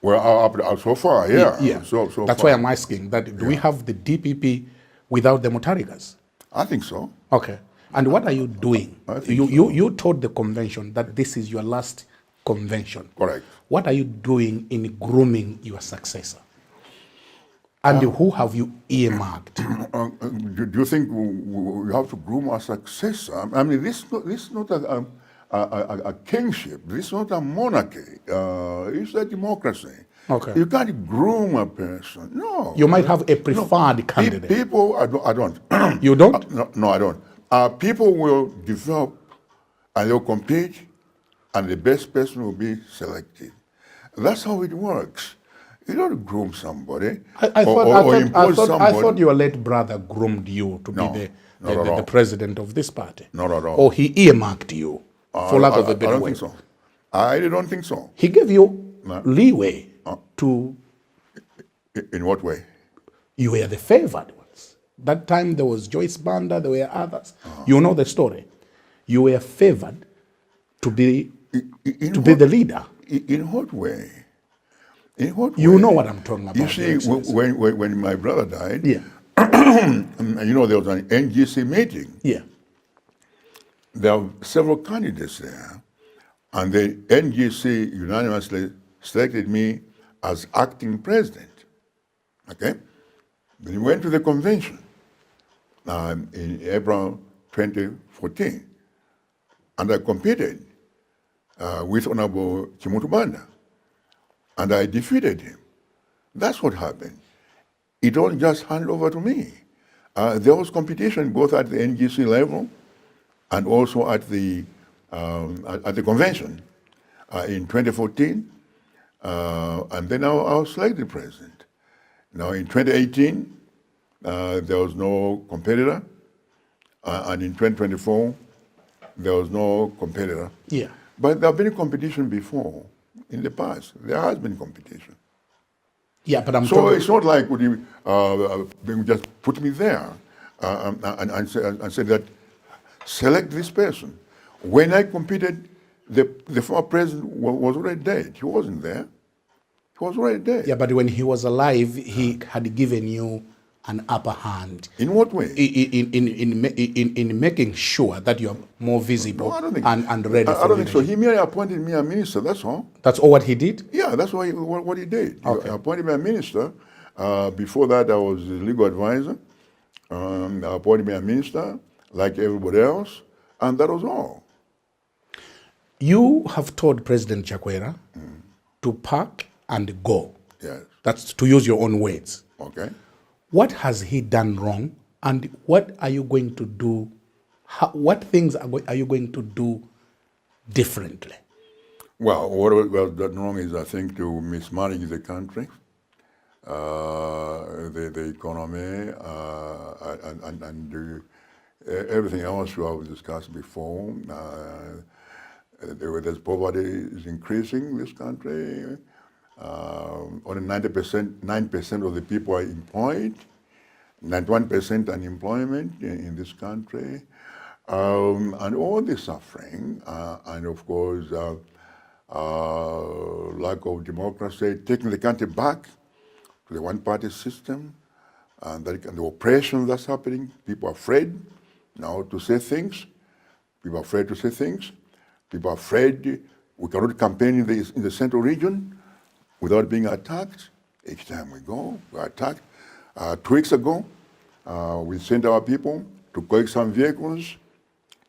Well, so far, yeah. Yeah. So That's far. why I'm asking that. Do we have the DPP without the Mutharikas? I think so. Okay. And what are you doing? I think You told the convention that this is your last convention. Correct. What are you doing in grooming your successor? And who have you earmarked? Do you think we have to groom our successor? I mean, this is not a kingship. This is not a monarchy. It's a democracy. Okay. You can't groom a person. No. You might have a preferred candidate. People, I don't. You don't? No, I don't. People will develop and they'll compete, and the best person will be selected. That's how it works. You don't groom somebody I impose somebody. I thought your late brother groomed you to No, be not at the all. president of this party. Not at all. Or he earmarked you, for lack of a I better don't word. think so. I don't think so. He gave you No. leeway to, In what way? you were the favored ones. That time there was Joyce Banda, there were others. You know the story. You were favored to be the leader. In what way? In what way? You know what I'm talking about. You see, Your Excellency. when my brother died, Yeah, you know, there was an NGC meeting. yeah. There were several candidates there, and the NGC unanimously selected me as acting president. Okay? Then we went to the convention in April 2014, and I competed with Honorable Banda, and I defeated him. That's what happened. It don't just hand over to me. There was competition both at the NGC level and also at the convention in 2014, and then I was selected president. Now in 2018, there was no competitor, and in 2024, there was no competitor. Yeah. But there have been competition before, in the past. There has been competition. Yeah, but I'm So talking. it's not like would you just put me there and say that select this person. When I competed, the former president was already dead. He wasn't there. He was already dead. Yeah, but when he was alive, he had given you an upper hand In what way? in making sure that you're more visible No, I don't think. and ready I for don't think so. leadership. He merely appointed me a minister. That's all. That's all what he did? Yeah, that's what he did. Okay. He appointed me a minister. Before that, I was a legal advisor. I appointed me a minister, like everybody else, and that was all. You have told President Chakwera to pack and go. Yes. That's to use your own words. Okay. What has he done wrong, and what are you going to do? What things are you going to do differently? Well, what was done wrong is, I think, to mismanage the country, the economy, and everything else we have discussed before. There's poverty is increasing in this country. Only 9% of the people are employed, 91% unemployment in this country, and all the suffering, and of course, lack of democracy, taking the country back to the one-party system, and the oppression that's happening. People are afraid now to say things. People are afraid to say things. People are afraid we cannot campaign in the central region without being attacked. Each time we go, we're attacked. 2 weeks ago, we sent our people to collect some vehicles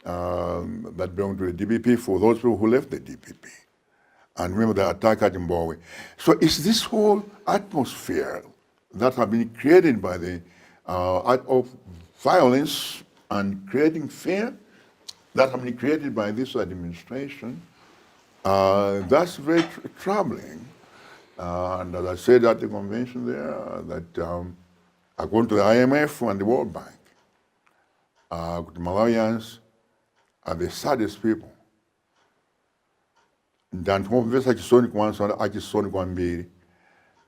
that belong to the DPP for those people who left the DPP. And remember the attack at Zimbabwe. So it's this whole atmosphere that has been created by the act of violence and creating fear that has been created by this administration. That's very troubling. And as I said at the convention there, that according to the IMF and the World Bank, Malawians are the saddest people.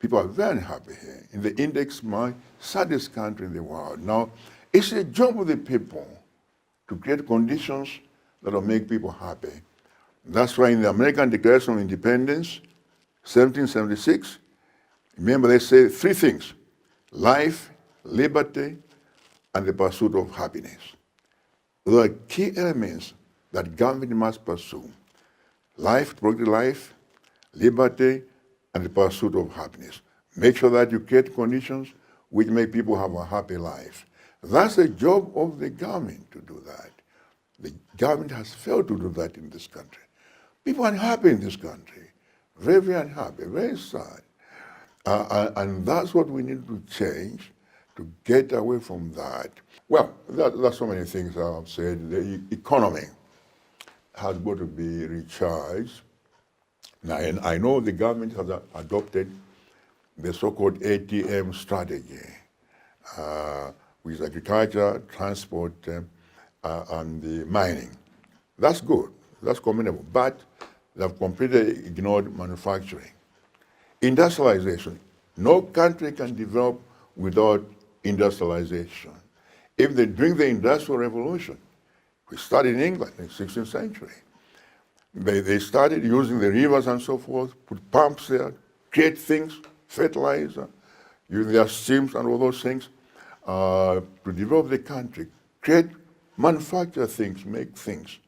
People are very happy here. In the index, my saddest country in the world. Now, it's a job of the people to create conditions that will make people happy. That's why in the American Declaration of Independence, 1776, remember they say 3 things: life, liberty, and the pursuit of happiness. Those are key elements that government must pursue. Life, protect life, liberty, and the pursuit of happiness. Make sure that you create conditions which make people have a happy life. That's the job of the government to do that. The government has failed to do that in this country. People are unhappy in this country. Very, very unhappy, very sad. And that's what we need to change to get away from that. Well, there's so many things I've said. The economy has got to be recharged. Now, and I know the government has adopted the so-called ATM strategy, with agriculture, transport, and the mining. That's good. That's commendable. But they've completely ignored manufacturing. Industrialization. No country can develop without industrialization. If they during the Industrial Revolution, we started in England in the 16th century. They started using the rivers and so forth, put pumps there, create things, fertilizer, using their streams and all those things to develop the country, create, manufacture things, make things.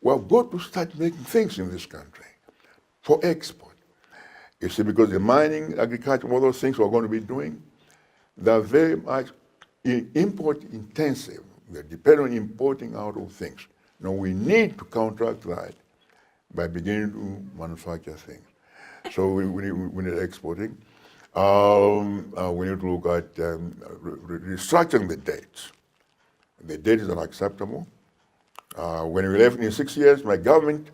We've got to start making things in this country for export. You see, because the mining, agriculture, all those things we're going to be doing, they're very much import intensive. They depend on importing out of things. Now we need to counteract that by beginning to manufacture things. So we need exporting. We need to look at restructuring the debts. The debt is unacceptable. When we left in 6 years, my government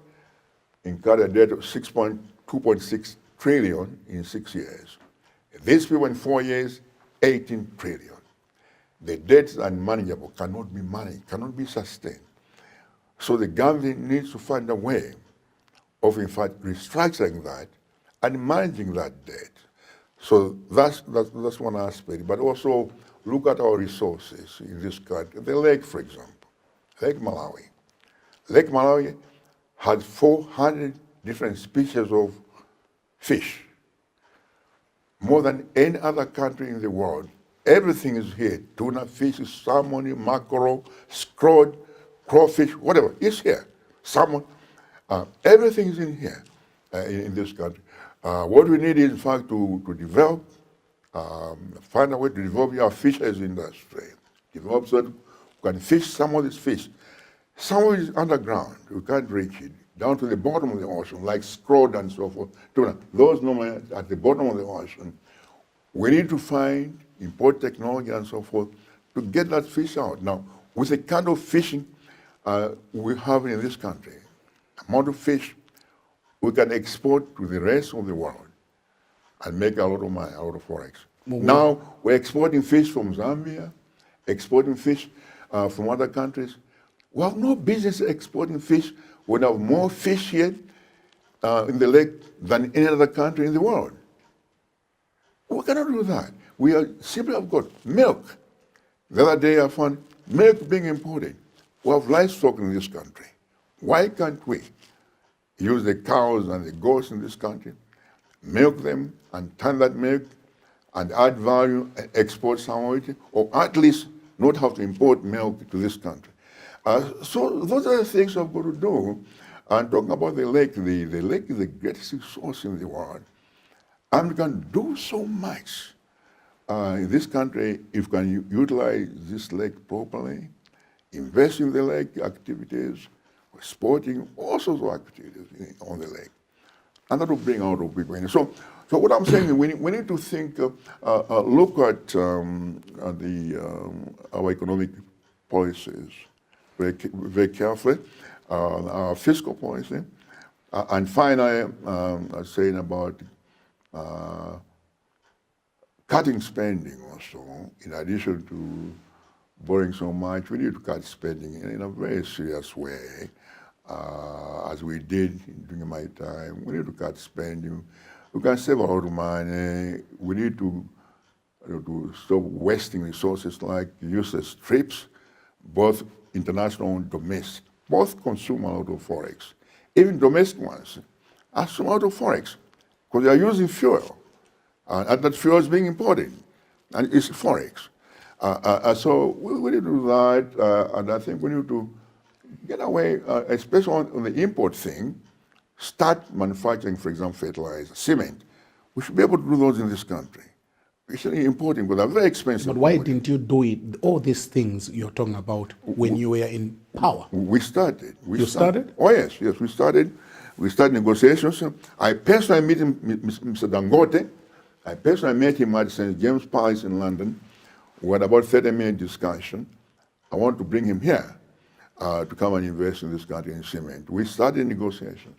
incurred a debt of 2.6 trillion in 6 years. These people in 4 years, 18 trillion. The debts are unmanageable, cannot be managed, cannot be sustained. So the government needs to find a way of, in fact, restructuring that and managing that debt. So that's one aspect. But also look at our resources in this country. The lake, for example, Lake Malawi. Lake Malawi has 400 different species of fish, more than any other country in the world. Everything is here. Tuna fish, salmon, mackerel, scrod, crawfish, whatever, it's here. Salmon, everything is in here in this country. What we need is, in fact, to develop, find a way to develop our fisheries industry, develop so that we can fish some of this fish. Some of it is underground, we can't reach it, down to the bottom of the ocean, like scrod and so forth. Tuna, those normally at the bottom of the ocean. We need to find, import technology and so forth to get that fish out. Now, with the kind of fishing we have in this country, amount of fish we can export to the rest of the world and make a lot of money, a lot of forex. Now, we're exporting fish from Zambia, exporting fish from other countries. We have no business exporting fish. We have more fish here in the lake than any other country in the world. We cannot do that. We are simply have got milk. The other day I found milk being imported. We have livestock in this country. Why can't we use the cows and the goats in this country, milk them and turn that milk and add value and export some of it, or at least not have to import milk to this country? So those are the things we've got to do. And talking about the lake is the greatest resource in the world. And we can do so much in this country if we can utilize this lake properly, invest in the lake activities, sporting, all sorts of activities on the lake. And that will bring out of people in. So what I'm saying is we need to think, look at our economic policies very carefully, our fiscal policy, and finally, saying about cutting spending also, in addition to borrowing so much, we need to cut spending in a very serious way, as we did during my time. We need to cut spending. We can save a lot of money. We need to stop wasting resources like useless trips, both international and domestic. Both consume a lot of forex. Even domestic ones consume a lot of forex because they are using fuel, and that fuel is being imported, and it's forex. So we need to do that, and I think we need to get away, especially on the import thing, start manufacturing, for example, fertilizer, cement. We should be able to do those in this country. It's importing, but they're very expensive. But why didn't you do it, all these things you're talking about, when you were in power? We started. You started? Oh, yes, we started. We started negotiations. I personally met him, Mr. Dangote. I personally met him at St. James Palace in London. We had about 30-minute discussion. I want to bring him here to come and invest in this country in cement. We started negotiations.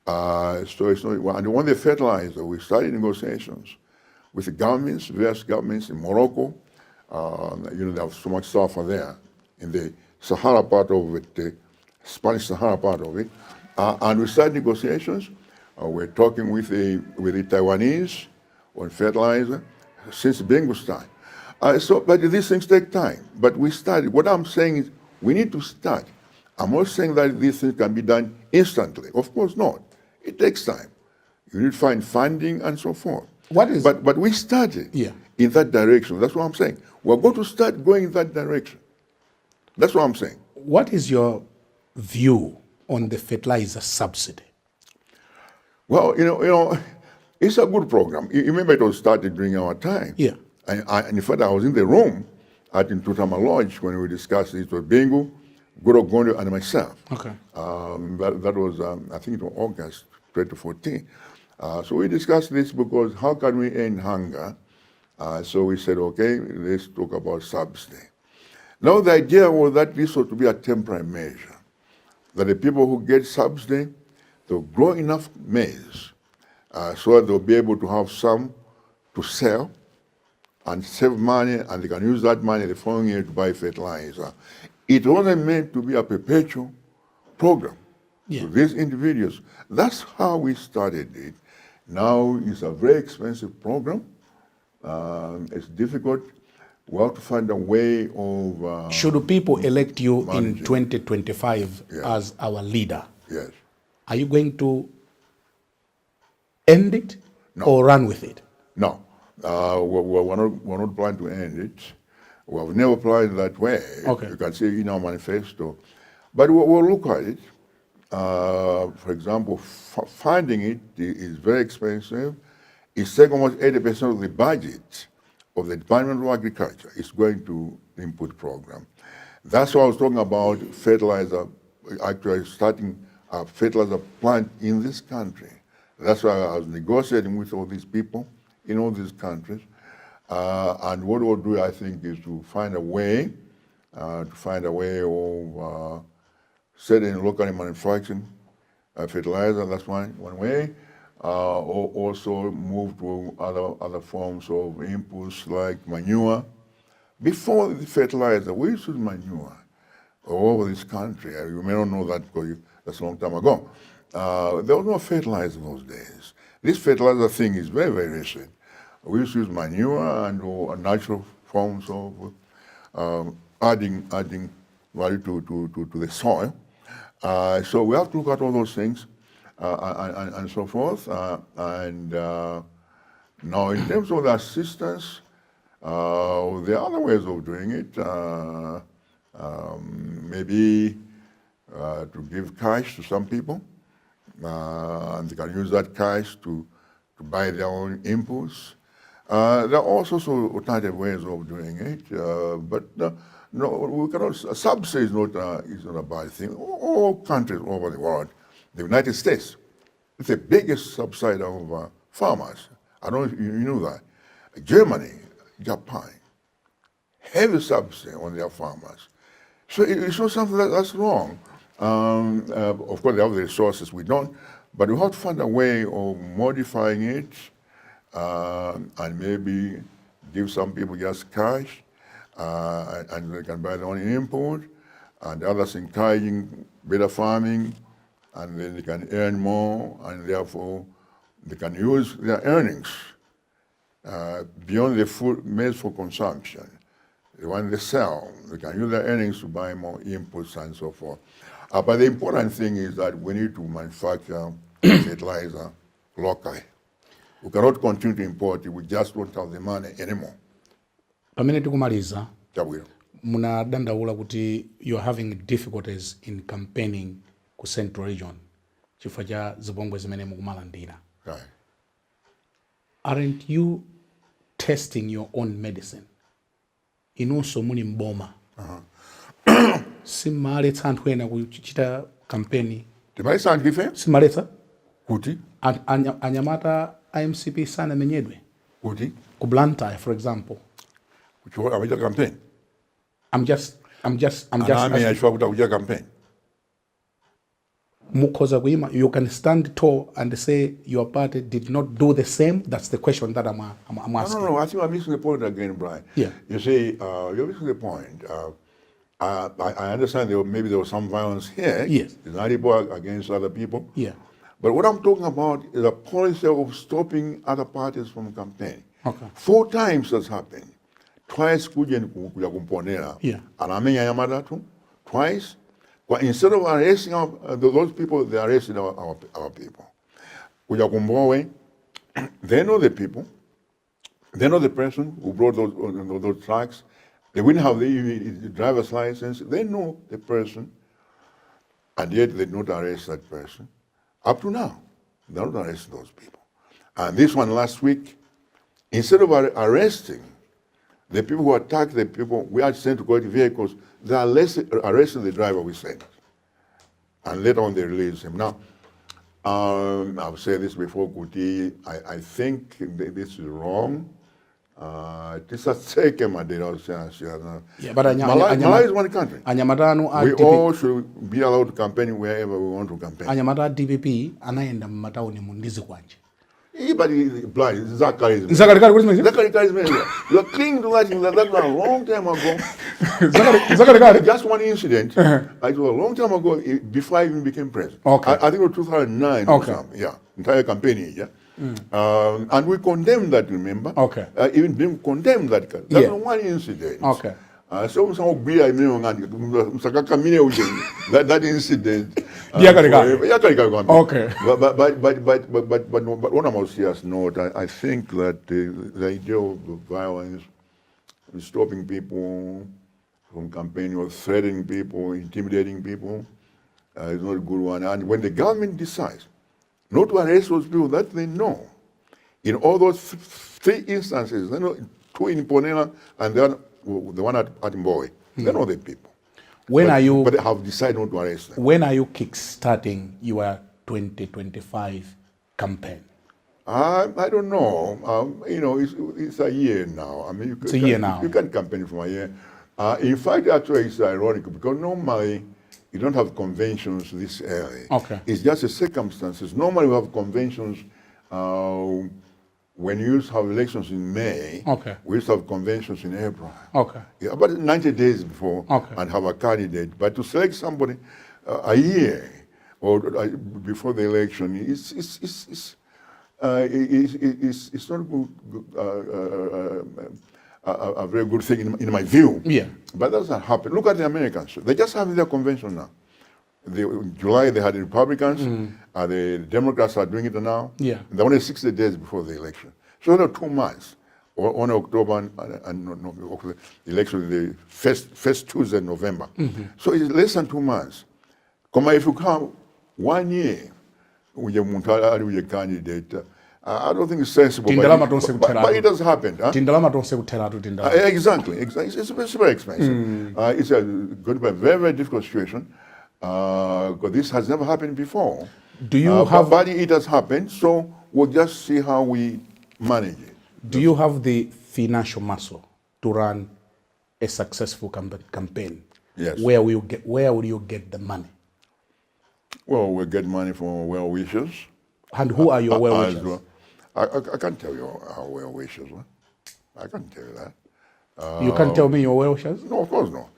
So it's not, and on the fertilizer, we started negotiations with the governments, various governments in Morocco. They have so much sulfur there in the Sahara part of it, the Spanish Sahara part of it. And we started negotiations. We're talking with the Taiwanese on fertilizer since Bengu's time. But these things take time. But we started. What I'm saying is we need to start. I'm not saying that these things can be done instantly. Of course not. It takes time. You need to find funding and so forth. But we started in that direction. That's what I'm saying. We're going to start going in that direction. That's what I'm saying. What is your view on the fertilizer subsidy? Well, it's a good program. You remember it was started during our time. Yeah. And in fact, I was in the room at Ntutama Lodge when we discussed it with Bingu, Guru Gondo, and myself. Okay. That was, I think, in August 2014. So we discussed this because how can we end hunger? So we said, okay, let's talk about subsidy. Now the idea was that this ought to be a temporary measure, that the people who get subsidy, they'll grow enough maize so that they'll be able to have some to sell and save money, and they can use that money the following year to buy fertilizer. It wasn't meant to be a perpetual program Yeah. to these individuals. That's how we started it. Now it's a very expensive program. It's difficult. We have to find a way of... Should people elect you managing. in 2025 Yeah. as our leader, Yes. are you going to end it No. or run with it? No, we're not planning to end it. We have never planned that way. Okay. You can see in our manifesto. But we'll look at it. For example, finding it is very expensive. It's taking almost 80% of the budget of the Department of Agriculture is going to the input program. That's why I was talking about fertilizer, actually starting a fertilizer plant in this country. That's why I was negotiating with all these people in all these countries. And what we'll do, I think, is to find a way of setting locally manufacturing fertilizer. That's one way. Or also move to other forms of inputs like manure. Before the fertilizer, we used to use manure all over this country. You may not know that because that's a long time ago. There was no fertilizer in those days. This fertilizer thing is very, very recent. We used to use manure and natural forms of adding value to the soil. So we have to look at all those things and so forth. Now, in terms of the assistance, there are other ways of doing it. Maybe to give cash to some people. And they can use that cash to buy their own inputs. There are all sorts of alternative ways of doing it, but no, we cannot. Subsidy is not a bad thing. All countries all over the world, the United States, it's the biggest subsidier of farmers. I don't know if you knew that. Germany, Japan, heavy subsidy on their farmers. So it's not something that's wrong. Of course, they have the resources, we don't, but we have to find a way of modifying it and maybe give some people just cash and they can buy their own input, and others encouraging better farming, and then they can earn more, and therefore they can use their earnings beyond the food made for consumption. When they sell, they can use their earnings to buy more inputs and so forth. But the important thing is that we need to manufacture fertilizer locally. We cannot continue to import it, we just don't have the money anymore. Pamene tikumaliza, Chabwino. munadandaula kuti you are having difficulties in campaigning ku Central Region chifukwa cha zipongwe zimene mukumalandira. Right. Aren't you testing your own medicine? Inunso muli mboma. Simaletsa anthu ena kuchita kampeni. Timaletsa anthu ife? Simaletsa? Kuti? Anyamata IMCP sana menyedwe. Kuti? Ku Blantyre, for example. Kuchora amita campaign? I'm just Anami yachwa kuja campaign? Mukhoza kuima, you can stand tall and say your party did not do the same. That's the question that I'm asking. No, I think I'm missing the point again, Brian. Yeah. You see, you're missing the point. I understand maybe there was some violence here. Yes. It's not people against other people. Yeah. But what I'm talking about is a policy of stopping other parties from campaigning. Okay. 4 times that's happened. Twice kuja kumponera. Yeah. Anamenya yamadatu. Twice. But instead of arresting those people, they arrested our people. Kuja kumbowe. They know the people. They know the person who brought those trucks. They wouldn't have the driver's license. They know the person. And yet they don't arrest that person. Up to now, they're not arresting those people. And this one last week, instead of arresting the people who attacked the people, we had sent to quality vehicles, they are arresting the driver we sent. And later on they release him. Now, I've said this before, Kuti, I think this is wrong. This is taken my data. Yeah, but Malawi is one country. We all should be allowed to campaign wherever we want to campaign. Anyamata DPP anaenda matauni mundizi kwanje. Everybody is blind. Zachary is Zachary, what is it? Zachary is married. You are clinging to that thing that was a long time ago. Zachary. Just one incident. It was a long time ago, before I even became president. Okay. I think it was 2009 or Okay. something. Yeah, entire campaign. Yeah. And we condemned that, remember? Okay. Even them condemned that. That's Yeah. one incident. Okay. So some that incident. Okay. But on a more serious note, I think that the idea of violence, stopping people from campaigning or threatening people, intimidating people, is not a good one. And when the government decides not to arrest those people that they know, in all those three instances, two in Ponela and the one at Mbowe, they know the people. But they have decided not to arrest them. When are you kick-starting your 2025 campaign? I don't know. It's a year now. I mean, It's a year now. You can campaign for a year. In fact, actually, it's ironic because normally you don't have conventions this early. Okay. It's just the circumstances. Normally we have conventions when you used to have elections in May. Okay. We used to have conventions in April. Okay. Yeah, about 90 days before and have a candidate. But to select somebody a year or before the election, it's not a very good thing in my view. Yeah. But that doesn't happen. Look at the Americans. They just have their convention now. In July, they had the Republicans. The Democrats are doing it now. Yeah. They're only 60 days before the election. So there are 2 months. On October the election, the first Tuesday in November. So it's less than 2 months. If you come 1 year with a candidate, I don't think it's sensible. But it does happen. Huh? Exactly. It's very expensive. It's going to be a very, very difficult situation because this has never happened before. Do you have? But it has happened, so we'll just see how we manage it. Do you have the financial muscle to run a successful campaign? Yes. Where will you get the money? Well, we'll get money from well-wishers. And who are your well-wishers? Well. I can't tell you our well-wishers. Huh? I can't tell you that. You can't tell me your well-wishers? No, of course not.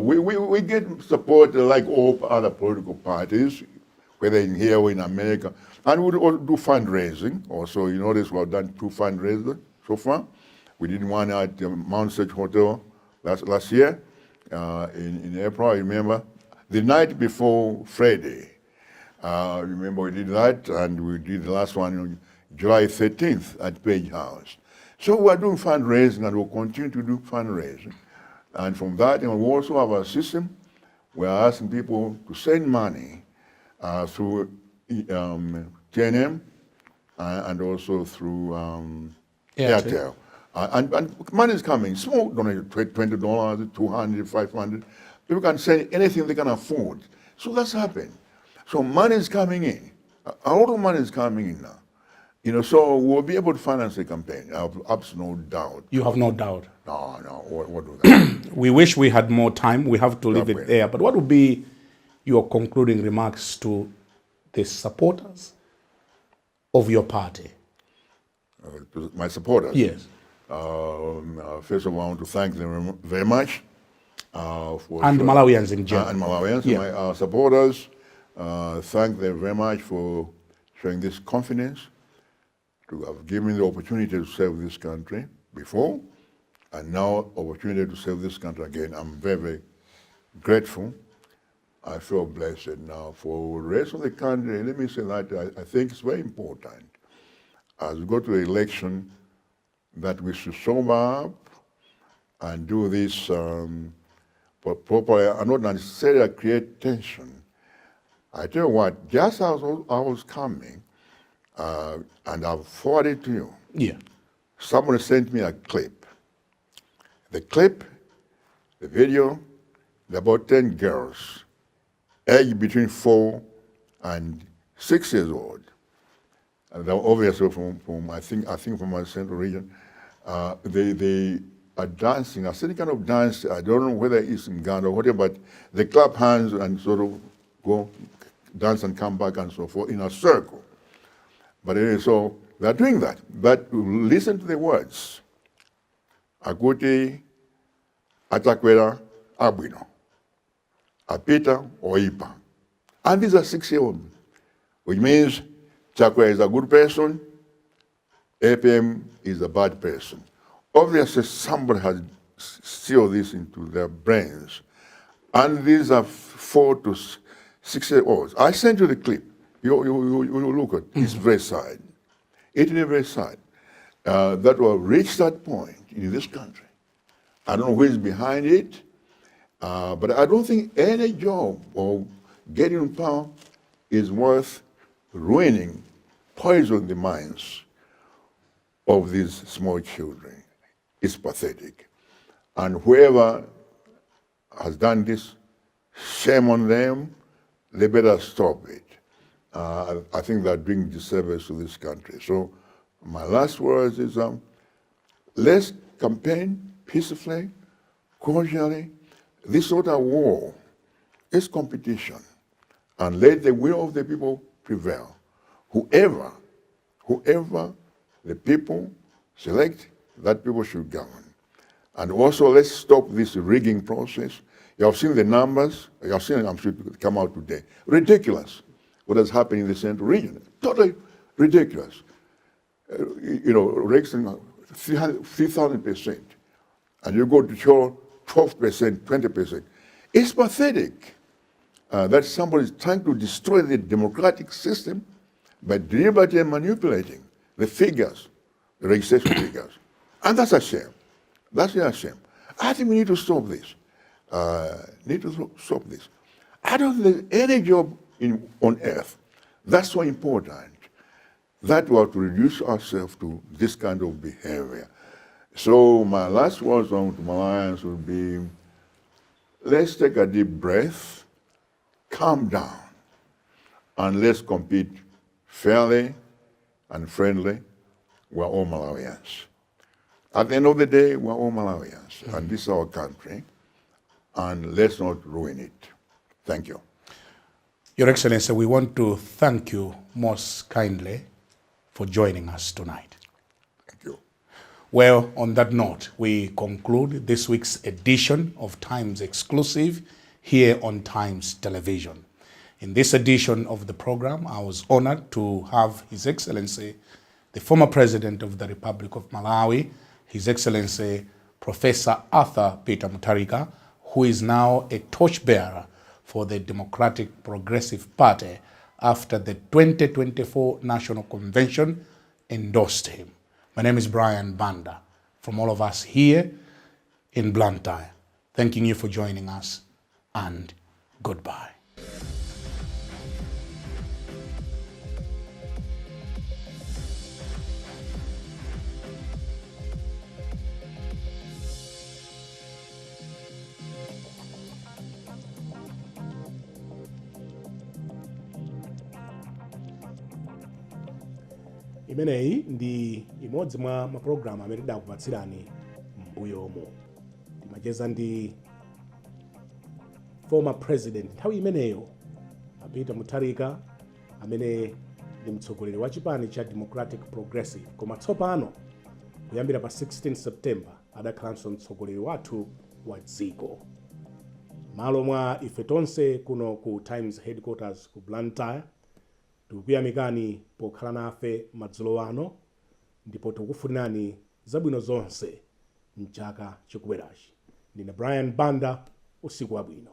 We get support like all other political parties, whether in here or in America. And we do fundraising also. You notice we've done 2 fundraisers so far. We did one at the Mount Search Hotel last year in April, I remember. The night before Friday, remember we did that, and we did the last one on July 13th at Page House. So we're doing fundraising, and we'll continue to do fundraising. And from that, we also have a system. We're asking people to send money through TNM and also through Airtel. And money is coming. Small donation, $20, $200, $500. People can send anything they can afford. So that's happened. So money is coming in. A lot of money is coming in now. So we'll be able to finance the campaign. I have absolutely no doubt. You have no doubt? No. What do that? We wish we had more time. We have to leave it there. But what would be your concluding remarks to the supporters of your party? My supporters? Yes. First of all, I want to thank them very much. And Malawians in general. And Malawians, yeah. My supporters, thank them very much for showing this confidence, to have given me the opportunity to serve this country before, and now opportunity to serve this country again. I'm very, very grateful. I feel blessed now. For the rest of the country, let me say that I think it's very important as we go to the election that we should sober up and do this properly and not necessarily create tension. I tell you what, just as I was coming, and I've forwarded to you. Yeah. Somebody sent me a clip. The clip, the video, about 10 girls, aged between 4 and 6 years old. And they're obviously from I think from my central region. They are dancing, a certain kind of dance. I don't know whether it's in Ghana or whatever, but they clap hands and sort of go dance and come back and so forth in a circle. But anyway, so They're doing that. But listen to the words. Akuti atakwera abwino. Apita oipa. And these are 6-year-olds, which means Chakwera is a good person, APM is a bad person. Obviously, somebody has sealed this into their brains. And these are 4 to 6-year-olds. I sent you the clip. You look at it. It's very sad. It is very sad that will reach that point in this country. I don't know who is behind it, but I don't think any job or getting in power is worth ruining, poisoning the minds of these small children. It's pathetic. And whoever has done this, shame on them, they better stop it. I think they're doing disservice to this country. So my last words is, let's campaign peacefully, cordially. This sort of war is competition. And let the will of the people prevail. Whoever the people select, that people should govern. And also, let's stop this rigging process. You have seen the numbers. You have seen, I'm sure, it come out today. Ridiculous. What has happened in the Central region. Totally ridiculous. Rates 3,000%. And you go to show 12%, 20%. It's pathetic that somebody is trying to destroy the democratic system by deliberately manipulating the figures, the registration figures. And that's a shame. That's a shame. I think we need to stop this. I don't think there's any job on earth that's so important that we have to reduce ourselves to this kind of behavior. So my last words on to Malayans would be, let's take a deep breath, calm down, and let's compete fairly and friendly. We're all Malawians. At the end of the day, we're all Malawians, and this is our country, and let's not ruin it. Thank you. Your Excellency, we want to thank you most kindly for joining us tonight. Thank you. Well, on that note, we conclude this week's edition of Times Exclusive here on Times Television. In this edition of the program, I was honored to have His Excellency, the former President of the Republic of Malawi, His Excellency Professor Arthur Peter Mutharika, who is now a torchbearer for the Democratic Progressive Party after the 2024 National Convention endorsed him. My name is Brian Banda, from all of us here in Blantyre, thanking you for joining us, and goodbye. Imeneyi ndi imodzi mwa mapulogalamu amene tidakupatsirani m'mbuyomu. Timacheza ndi former president nthawi imeneyo Peter Mutharika, amene ndi mtsogoleri wa chipani cha Democratic Progressive, koma tsopano kuyambira pa 16 September adakhalanso mtsogoleri wathu wa dziko. Malo mwa ife tonse kuno ku Times Headquarters ku Blantyre, tikukuyamikani pokhala nafe madzulo ano, ndipo tikukufunirani zabwino zonse mchaka chikubwerachi. Ndine Brian Banda, usiku wabwino.